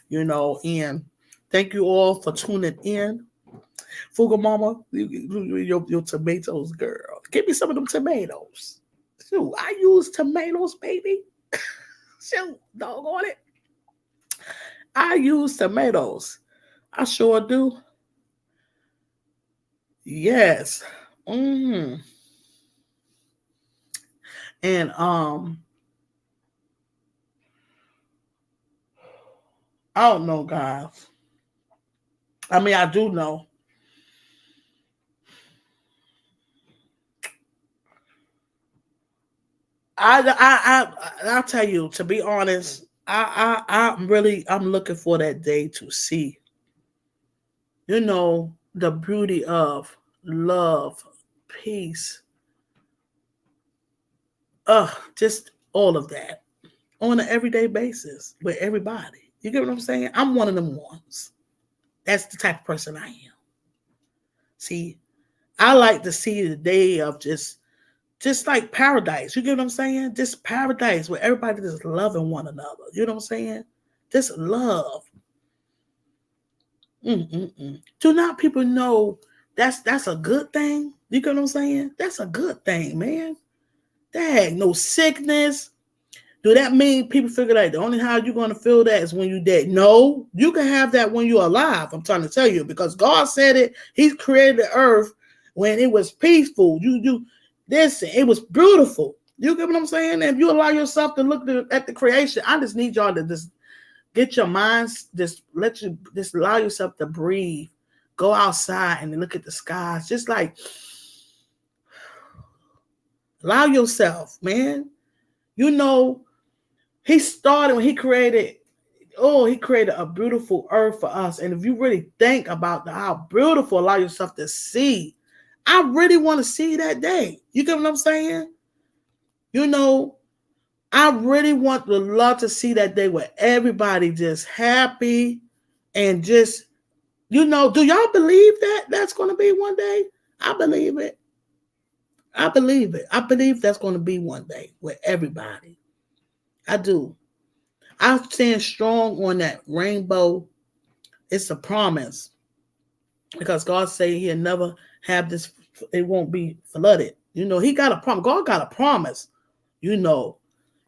and thank you all for tuning in. Fuga Mama, your tomatoes, girl. Give me some of them tomatoes. Shoot, I use tomatoes, baby. Shoot, doggone it. I use tomatoes. I sure do. Yes. And I don't know, guys. I mean, I do know. I'll tell you, to be honest, I'm looking for that day to see, the beauty of love, peace, just all of that. on an everyday basis with everybody. You get what I'm saying? I'm one of them ones. That's the type of person I am. See, I like to see the day of just like paradise. You get what I'm saying? Just paradise where everybody just loving one another. You know what I'm saying? Just love. Do not people know that's a good thing? You get what I'm saying? That's a good thing, man. Dang, no sickness. Do that mean people figure that the only how you're going to feel that is when you're dead? No, you can have that when you're alive. I'm trying to tell you because God said it. He created the earth when it was peaceful. You listen, it was beautiful. You get what I'm saying? If you allow yourself to look at the creation, I just need y'all to just get your minds, just allow yourself to breathe. Go outside and look at the skies. Just like allow yourself, man. You know, he started when he created a beautiful earth for us. And if you really think about how beautiful, allow yourself to see. I really want to see that day. You get what I'm saying? You know, I really want to love to see that day where everybody just happy and just, you know, do y'all believe that that's going to be one day? I believe it. I believe it. I believe that's going to be one day with everybody. I do. I stand strong on that rainbow. It's a promise because God say he'll never have this. It won't be flooded. You know, he got a promise. God got a promise. You know,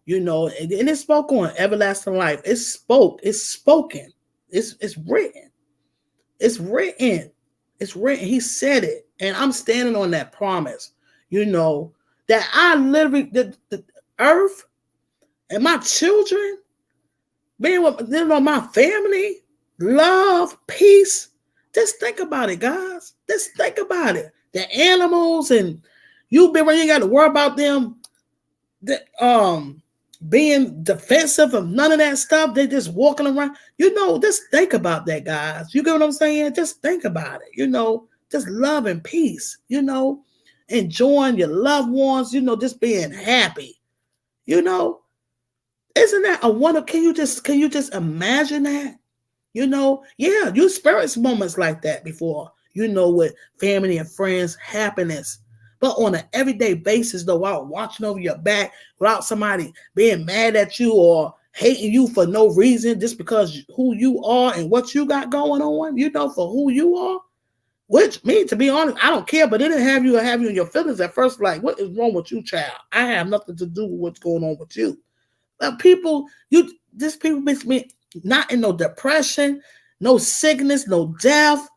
and it spoke on everlasting life. It's spoken. It's written. It's written. It's written. He said it. And I'm standing on that promise. You know, that I literally, the earth and my children, being with my family, love, peace. Just think about it, guys. Just think about it. The animals and you ain't got to worry about them being defensive of none of that stuff. They just walking around. You know, just think about that, guys. You get what I'm saying? Just think about it. You know, just love and peace. You know, enjoying your loved ones. You know, just being happy. You know, isn't that a wonder? Can you just imagine that? You know, yeah, you experienced moments like that before. You know, with family and friends, happiness. But on an everyday basis, though, while watching over your back, without somebody being mad at you or hating you for no reason, just because who you are and what you got going on, you know, for who you are. Which, me, to be honest, I don't care, but it didn't have you in your feelings at first. Like, what is wrong with you, child? I have nothing to do with what's going on with you. People makes me not in no depression, no sickness, no death.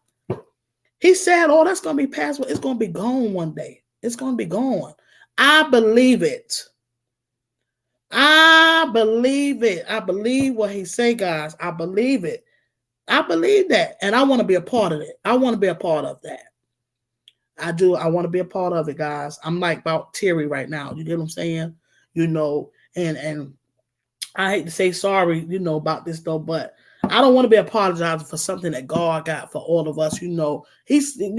He said, "Oh, that's gonna be past. It's gonna be gone one day. It's gonna be gone." I believe it. I believe it. I believe what he say, guys. I believe it. I believe that, and I want to be a part of it. I want to be a part of that. I do. I want to be a part of it, guys. I'm like about Terry right now. You get what I'm saying? You know, and I hate to say sorry, you know, about this though, but I don't want to be apologizing for something that God got for all of us. You know, he's in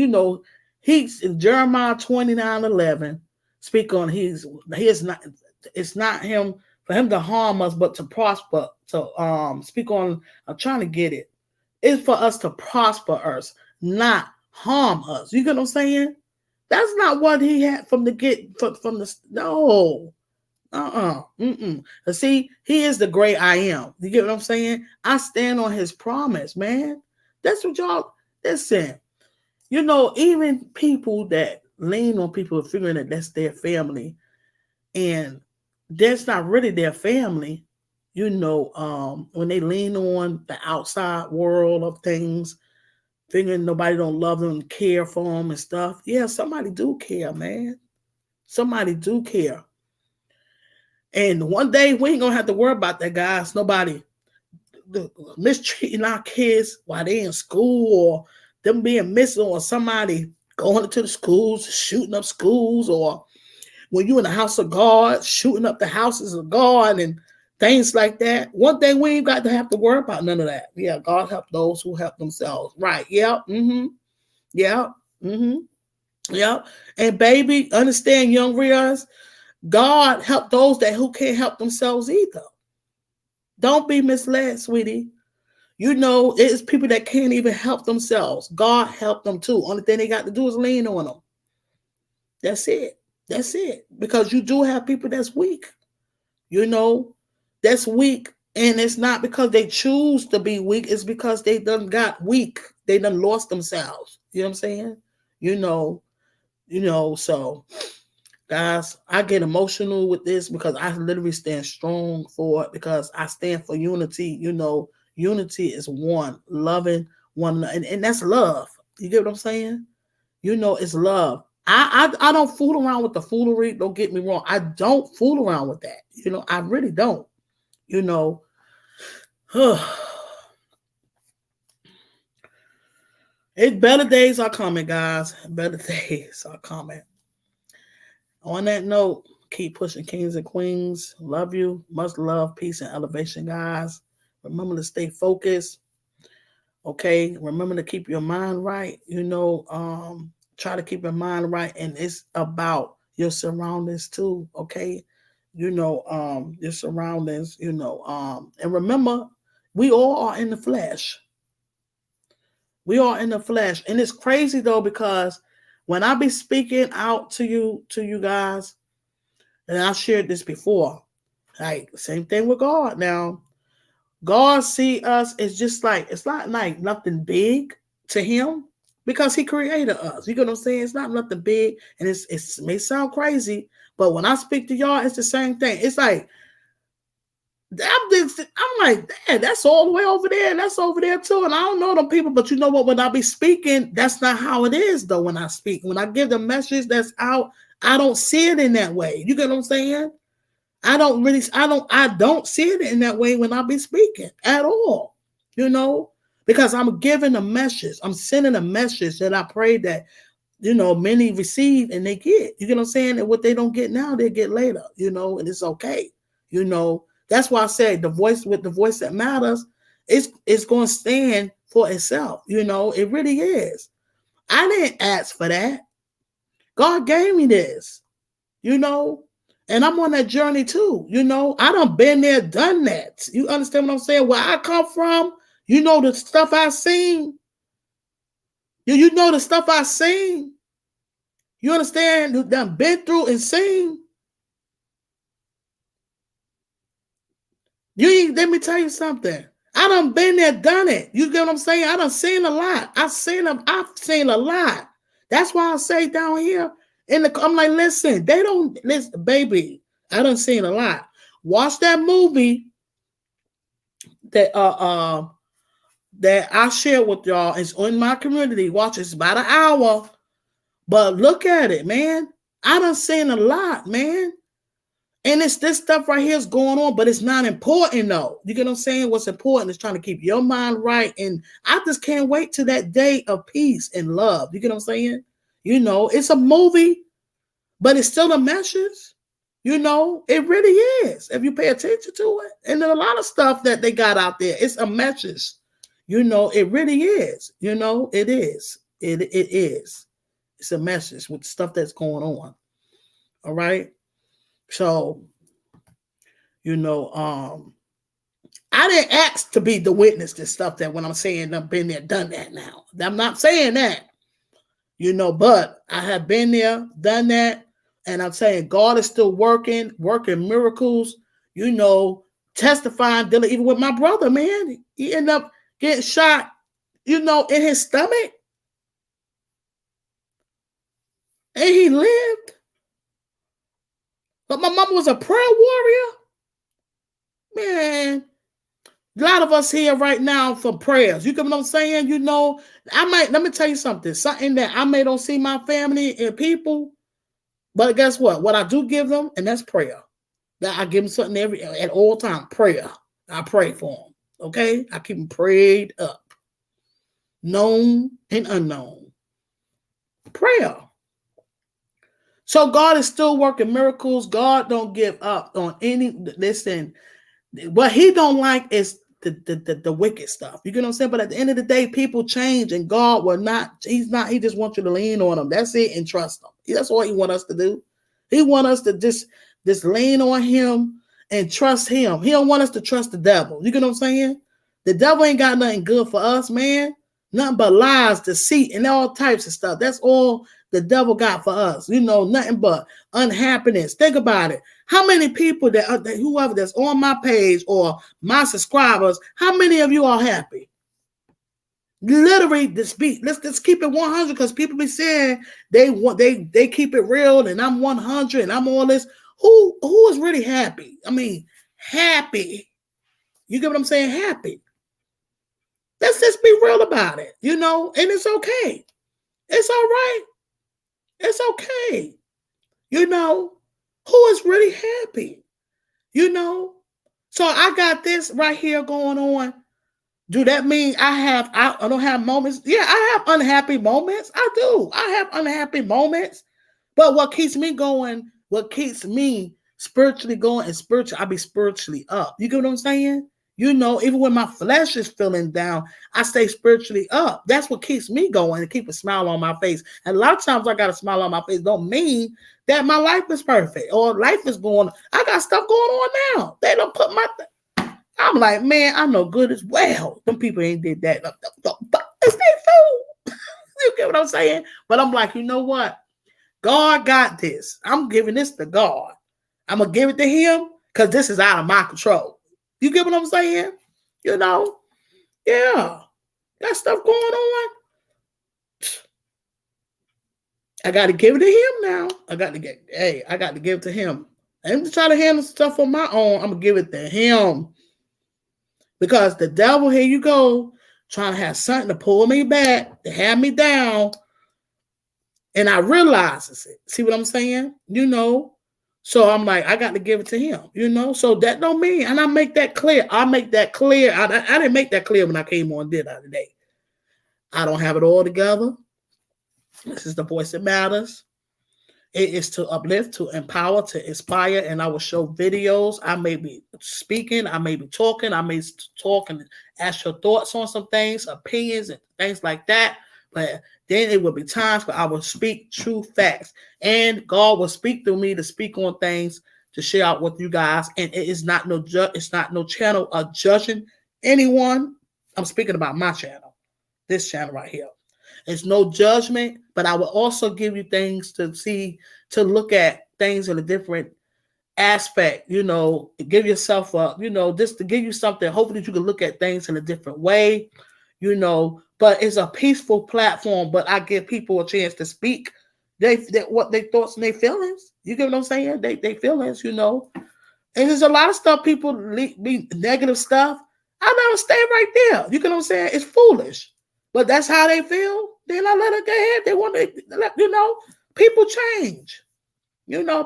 Jeremiah 29:11, speak on he is not, it's not him for him to harm us, but to prosper, to speak on, I'm trying to get it. It's for us to prosper us, not harm us. You get what I'm saying? That's not what he had from the no. See, he is the great I am. You get what I'm saying? I stand on his promise, man. That's what y'all listen. You know, even people that lean on people figuring that that's their family, and that's not really their family. You know, when they lean on the outside world of things, figuring nobody don't love them and care for them and stuff. Yeah, somebody do care, man. Somebody do care. And one day we ain't gonna have to worry about that, guys. Nobody mistreating our kids while they in school, or them being missing, or somebody going into the schools, shooting up schools, or when you in the house of God, shooting up the houses of God and things like that. One thing we ain't got to have to worry about none of that. Yeah, God help those who help themselves. Right. Yeah. Yeah. Yeah. And baby, understand, young realize, God help those who can't help themselves either. Don't be misled, sweetie. You know, it's people that can't even help themselves. God helped them too. Only thing they got to do is lean on them. That's it. That's it. Because you do have people that's weak. You know, that's weak. And it's not because they choose to be weak. It's because they done got weak. They done lost themselves. You know what I'm saying? You know, so guys, I get emotional with this because I literally stand strong for it because I stand for unity. You know, unity is one, loving one another, and that's love. You get what I'm saying? You know, it's love. I don't fool around with the foolery. Don't get me wrong. I don't fool around with that. You know, I really don't. You know, it's better days are coming, guys. Better days are coming. On that note, keep pushing kings and queens. Love you. Much love, peace, and elevation, guys. Remember to stay focused. Okay. Remember to keep your mind right. You know, try to keep your mind right. And it's about your surroundings too. Okay. You know, your surroundings, and remember, we all are in the flesh. We are in the flesh. And it's crazy though, because when I be speaking out to you guys, and I shared this before, like same thing with God. Now, God see us as just like, it's not like nothing big to him because he created us. You get what I'm saying? It's not nothing big, and it may sound crazy, but when I speak to y'all, it's the same thing. It's like I'm like, Dad, that's all the way over there, and that's over there too. And I don't know them people, but you know what? When I be speaking, that's not how it is though. When I speak, when I give the message that's out, I don't see it in that way. You get what I'm saying? I don't see it in that way when I be speaking at all. You know, because I'm giving a message. I'm sending a message that I pray that many receive and they get. You get what I'm saying? And what they don't get now, they get later. You know, and it's okay. You know, that's why I say the voice that matters, it's going to stand for itself. You know, it really is. I didn't ask for that. God gave me this. You know, and I'm on that journey too. You know, I done been there, done that. You understand what I'm saying? Where I come from, you know the stuff I seen. You know the stuff I seen. You understand? That I've been through and seen. Let me tell you something. I done been there, done it. You get what I'm saying? I done seen a lot. I've seen a lot. That's why I say down here I'm like, listen, they don't listen, baby. I done seen a lot. Watch that movie that that I shared with y'all. It's in my community. Watch, it's about an hour. But look at it, man. I done seen a lot, man. And it's this stuff right here is going on, but it's not important though. You get what I'm saying? What's important is trying to keep your mind right. And I just can't wait to that day of peace and love. You get what I'm saying? You know, it's a movie, but it's still a message. You know, it really is. If you pay attention to it. And then a lot of stuff that they got out there, it's a message. You know, it really is. You know, it is. It is. It's a message with stuff that's going on. All right. So, I didn't ask to be the witness to stuff that when I'm saying I've been there, done that now. I'm not saying that, but I have been there, done that. And I'm saying God is still working miracles, testifying, dealing even with my brother, man. He ended up getting shot, in his stomach. And he lived. But my mama was a prayer warrior. Man, a lot of us here right now for prayers. You get what I'm saying? Let me tell you something that I may don't see my family and people, but guess what? What I do give them, and that's prayer. That I give them something at all time, prayer. I pray for them. Okay? I keep them prayed up. Known and unknown. Prayer. So God is still working miracles. God don't give up on any. Listen, what he don't like is the wicked stuff. You get what I'm saying? But at the end of the day, people change, and God will not. He just wants you to lean on him. That's it, and trust him. That's all he wants us to do. He wants us to just lean on him and trust him. He don't want us to trust the devil. You get what I'm saying? The devil ain't got nothing good for us, man. Nothing but lies, deceit, and all types of stuff. That's all the devil got for us. Nothing but unhappiness. Think about it. How many people whoever that's on my page or my subscribers, how many of you are happy? Literally, let's just keep it 100, because people be saying they keep it real and I'm 100 and I'm all this. Who is really happy? I mean, happy. You get what I'm saying? Happy. Let's just be real about it, and it's okay. It's all right. It's okay. Who is really happy? So I got this right here going on. Do that mean I don't have moments? Yeah, I have unhappy moments. I do. I have unhappy moments. But what keeps me going, what keeps me spiritually going is spiritual. I be spiritually up. You get what I'm saying? Even when my flesh is feeling down, I stay spiritually up. That's what keeps me going and keep a smile on my face. And a lot of times I got a smile on my face don't mean that my life is perfect or life is going. I got stuff going on now. They don't put I'm like, man, I know good as well. Them people ain't did that. It's their fool. You get what I'm saying? But I'm like, you know what? God got this. I'm giving this to God. I'm going to give it to him because this is out of my control. You get what I'm saying? Yeah. That stuff going on. I got to give it to him now. I got to give it to him. I ain't try to handle stuff on my own. I'm going to give it to him. Because the devil, here you go, trying to have something to pull me back, to have me down. And I realizes it. See what I'm saying? So I'm like, I got to give it to him, So that don't mean, and I make that clear. I didn't make that clear when I came on today. I don't have it all together. This is the voice that matters. It is to uplift, to empower, to inspire, and I will show videos. I may be speaking, I may be talking, I may talk and ask your thoughts on some things, opinions, and things like that. But then it will be times where I will speak true facts, and God will speak through me to speak on things to share out with you guys. And it is not it's not no channel of judging anyone. I'm speaking about my channel, this channel right here. It's no judgment, but I will also give you things to see, to look at things in a different aspect, give yourself up, just to give you something. Hopefully you can look at things in a different way, but it's a peaceful platform, but I give people a chance to speak what their thoughts and their feelings. You get what I'm saying? They feelings, and there's a lot of stuff people be negative stuff. I never stay right there. You get what I'm saying? It's foolish. But that's how they feel. Then I let it go ahead. They want to, people change.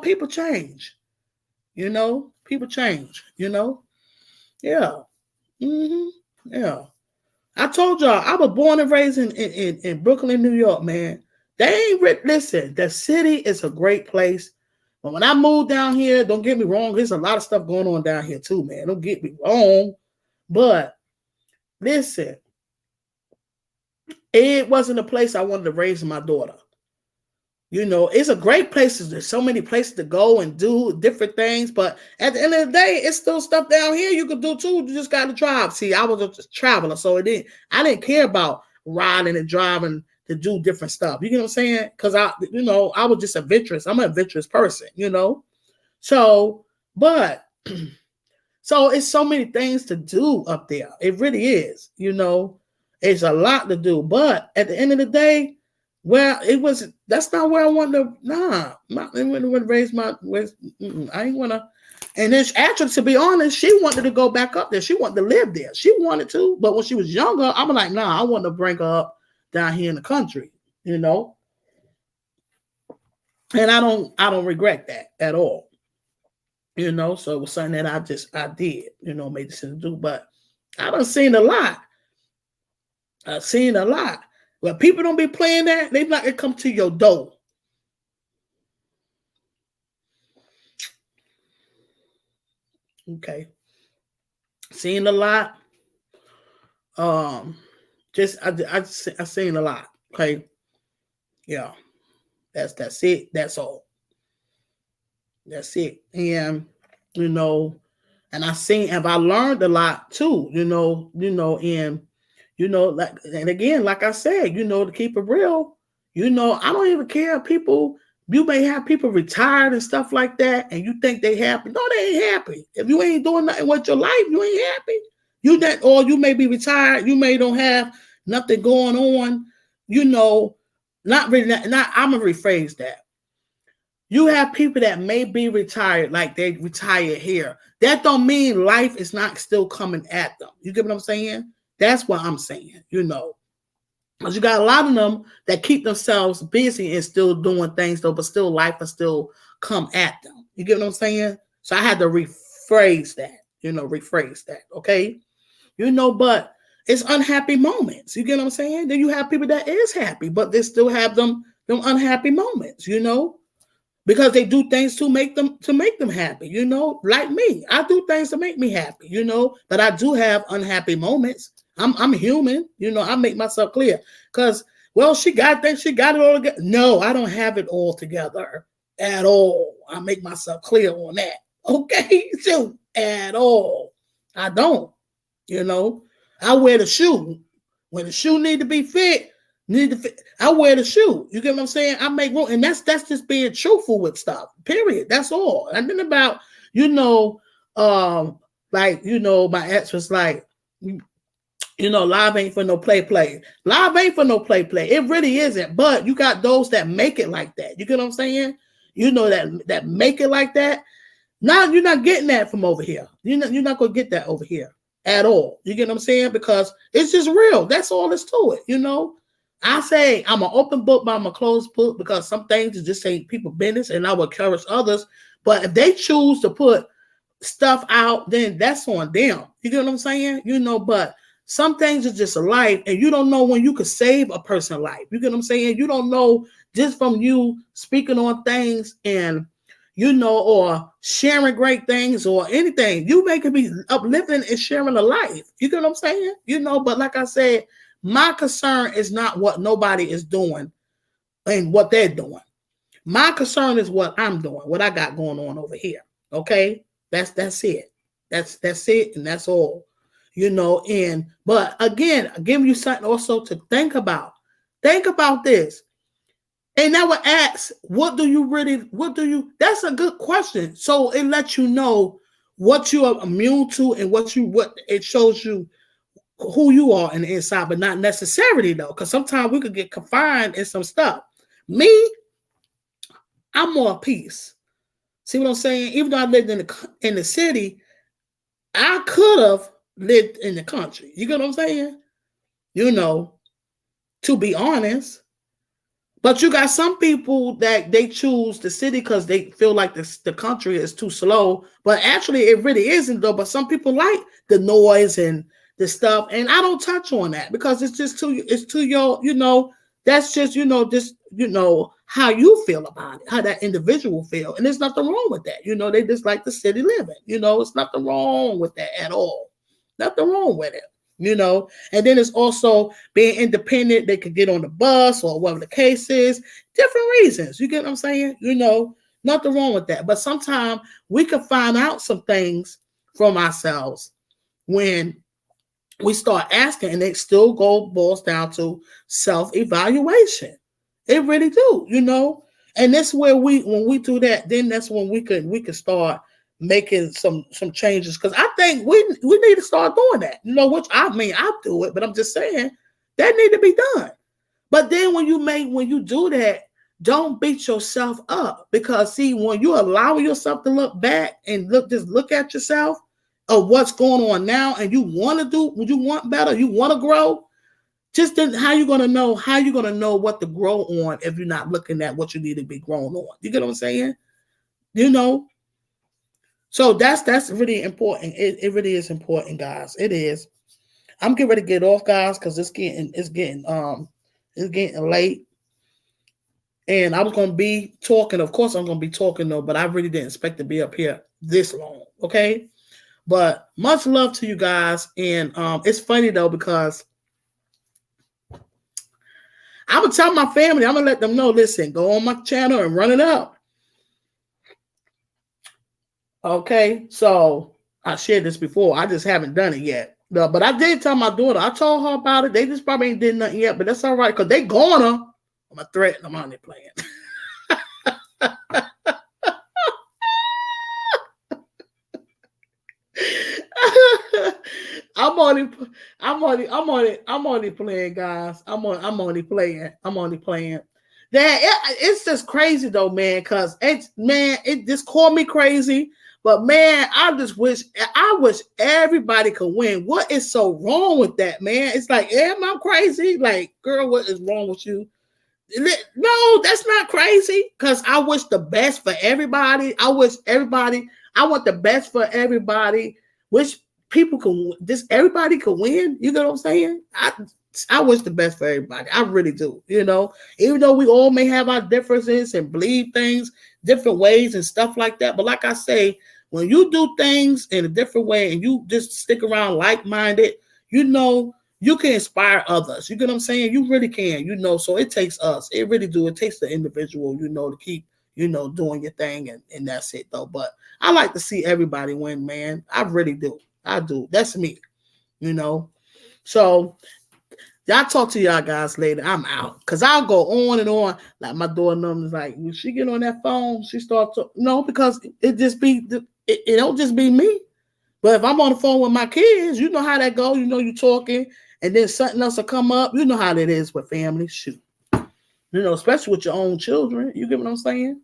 People change. People change. Yeah. Mm-hmm. Yeah. I told y'all, I was born and raised in Brooklyn, New York, man. They ain't listen, the city is a great place. But when I moved down here, don't get me wrong, there's a lot of stuff going on down here too, man. Don't get me wrong. But listen, it wasn't a place I wanted to raise my daughter. It's a great place. There's so many places to go and do different things. But at the end of the day, it's still stuff down here you can do too. You just got to drive. See, I was a traveler, so I didn't care about riding and driving to do different stuff. You get what I'm saying? Because I was just adventurous. I'm an adventurous person, So, but so it's so many things to do up there. It really is, It's a lot to do. But at the end of the day, that's not where I wanted to, I want to raise I ain't want to. And then actually, to be honest, she wanted to go back up there. She wanted to live there. She wanted to. But when she was younger, I'm like, I want to bring her up down here in the country, And I don't regret that at all. So it was something that I did, made decision to do. But I done seen a lot. I've seen a lot. Well, people don't be playing that. They not gonna come to your door. Okay. Seen a lot. I seen a lot. Okay. Yeah. That's it. That's all. That's it. And And I learned a lot too, and like, and again, like I said, to keep it real, I don't even care if people, you may have people retired and stuff like that, and you think they happy. No, they ain't happy. If you ain't doing nothing with your life, you ain't happy. Or you may be retired, you may don't have nothing going on, not really, not, I'm gonna rephrase that. You have people that may be retired, like they retired here. That don't mean life is not still coming at them. You get what I'm saying? That's what I'm saying, Because you got a lot of them that keep themselves busy and still doing things, though, but still life will still come at them. You get what I'm saying? So I had to rephrase that, okay? But it's unhappy moments. You get what I'm saying? Then you have people that is happy, but they still have them unhappy moments, because they do things to make them happy, like me. I do things to make me happy, but I do have unhappy moments. I'm human, I make myself clear. Because, well, she got it all together. No, I don't have it all together at all. I make myself clear on that. Okay? So, at all. I don't, I wear the shoe. When the shoe need to be fit, I wear the shoe. You get what I'm saying? I make room, and that's just being truthful with stuff. Period. That's all. And then about, my ex was like, live ain't for no play. Live ain't for no play. It really isn't. But you got those that make it like that. You get what I'm saying? That make it like that. Now you're not getting that from over here. You're not gonna get that over here at all. You get what I'm saying? Because it's just real. That's all there's to it. I say I'm an open book, but I'm a closed book, because some things just ain't people business, and I will encourage others. But if they choose to put stuff out, then that's on them. You get what I'm saying? But some things are just a life, and you don't know when you could save a person's life. You get what I'm saying? You don't know just from you speaking on things and, or sharing great things or anything. You may could be uplifting and sharing a life. You get what I'm saying? But like I said, my concern is not what nobody is doing and what they're doing. My concern is what I'm doing, what I got going on over here. Okay? That's it. That's it, and that's all. But again, I give you something also to think about. Think about this. And I would ask, that's a good question. So it lets you know what you are immune to and what it shows you who you are in the inside, but not necessarily though, because sometimes we could get confined in some stuff. Me, I'm more peace. See what I'm saying? Even though I lived in the city, I could have lived in the country. You get what I'm saying? To be honest. But you got some people that they choose the city because they feel like the country is too slow. But actually, it really isn't though. But some people like the noise and the stuff, and I don't touch on that because it's just to your, that's just, how you feel about it, how that individual feel. And there's nothing wrong with that. They just like the city living. It's nothing wrong with that at all. Nothing wrong with it. And then it's also being independent. They could get on the bus or whatever the case is, different reasons. You get what I'm saying? Nothing wrong with that. But sometimes we can find out some things from ourselves when we start asking, and it still boils down to self-evaluation. It really do, and that's where when we do that, then that's when we could start making some changes, because I think we need to start doing that. Which I do it, but I'm just saying that need to be done. But then when you do that, don't beat yourself up, because see, when you allow yourself to look back and look at yourself of what's going on now, and you want better, you want to grow. Just then, how you gonna know what to grow on if you're not looking at what you need to be grown on? You get what I'm saying? So that's really important. It really is important, guys. It is. I'm getting ready to get off, guys, because it's getting late. And I was gonna be talking. Of course, I'm gonna be talking though, but I really didn't expect to be up here this long. Okay, but much love to you guys. And it's funny though, because I'm gonna tell my family. I'm gonna let them know. Listen, go on my channel and run it up. Okay, so I shared this before. I just haven't done it yet. No, but I did tell my daughter. I told her about it. They just probably ain't did nothing yet, but that's all right because they gonna. I'm a threat. I'm on there playing. I'm only, I'm only playing, guys. I'm only playing. I'm only playing. It's just crazy though, man. Cause it just called me crazy. But man, I wish everybody could win. What is so wrong with that, man? It's like, am I crazy? Like, girl, what is wrong with you? No, that's not crazy. Cause I wish the best for everybody. I want the best for everybody. Wish people can just everybody could win. You know what I'm saying? I wish the best for everybody. I really do. Even though we all may have our differences and believe things different ways and stuff like that. But like I say, when you do things in a different way and you just stick around like-minded, you can inspire others. You get what I'm saying? You really can, so it takes us. It really do. It takes the individual, to keep, doing your thing and that's it though. But I like to see everybody win, man. I really do. I do. That's me, you know. So y'all talk to y'all guys later. I'm out. Cause I'll go on and on. Like my daughter numbers like when she get on that phone, she starts to no, because it don't just be me. But if I'm on the phone with my kids, you know how that goes. You talking, and then something else will come up. You know how that is with family. Shoot. Especially with your own children. You get what I'm saying?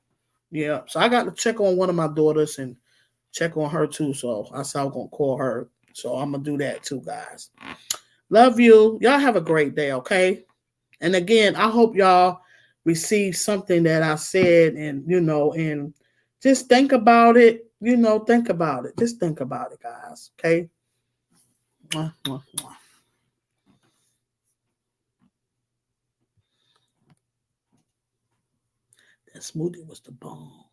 Yeah. So I got to check on one of my daughters and check on her too. So I said I'm going to call her. So I'm going to do that too, guys. Love you. Y'all have a great day, okay? And again, I hope y'all receive something that I said and just think about it. Think about it. Just think about it, guys. Okay. Mwah, mwah, mwah. That smoothie was the bomb.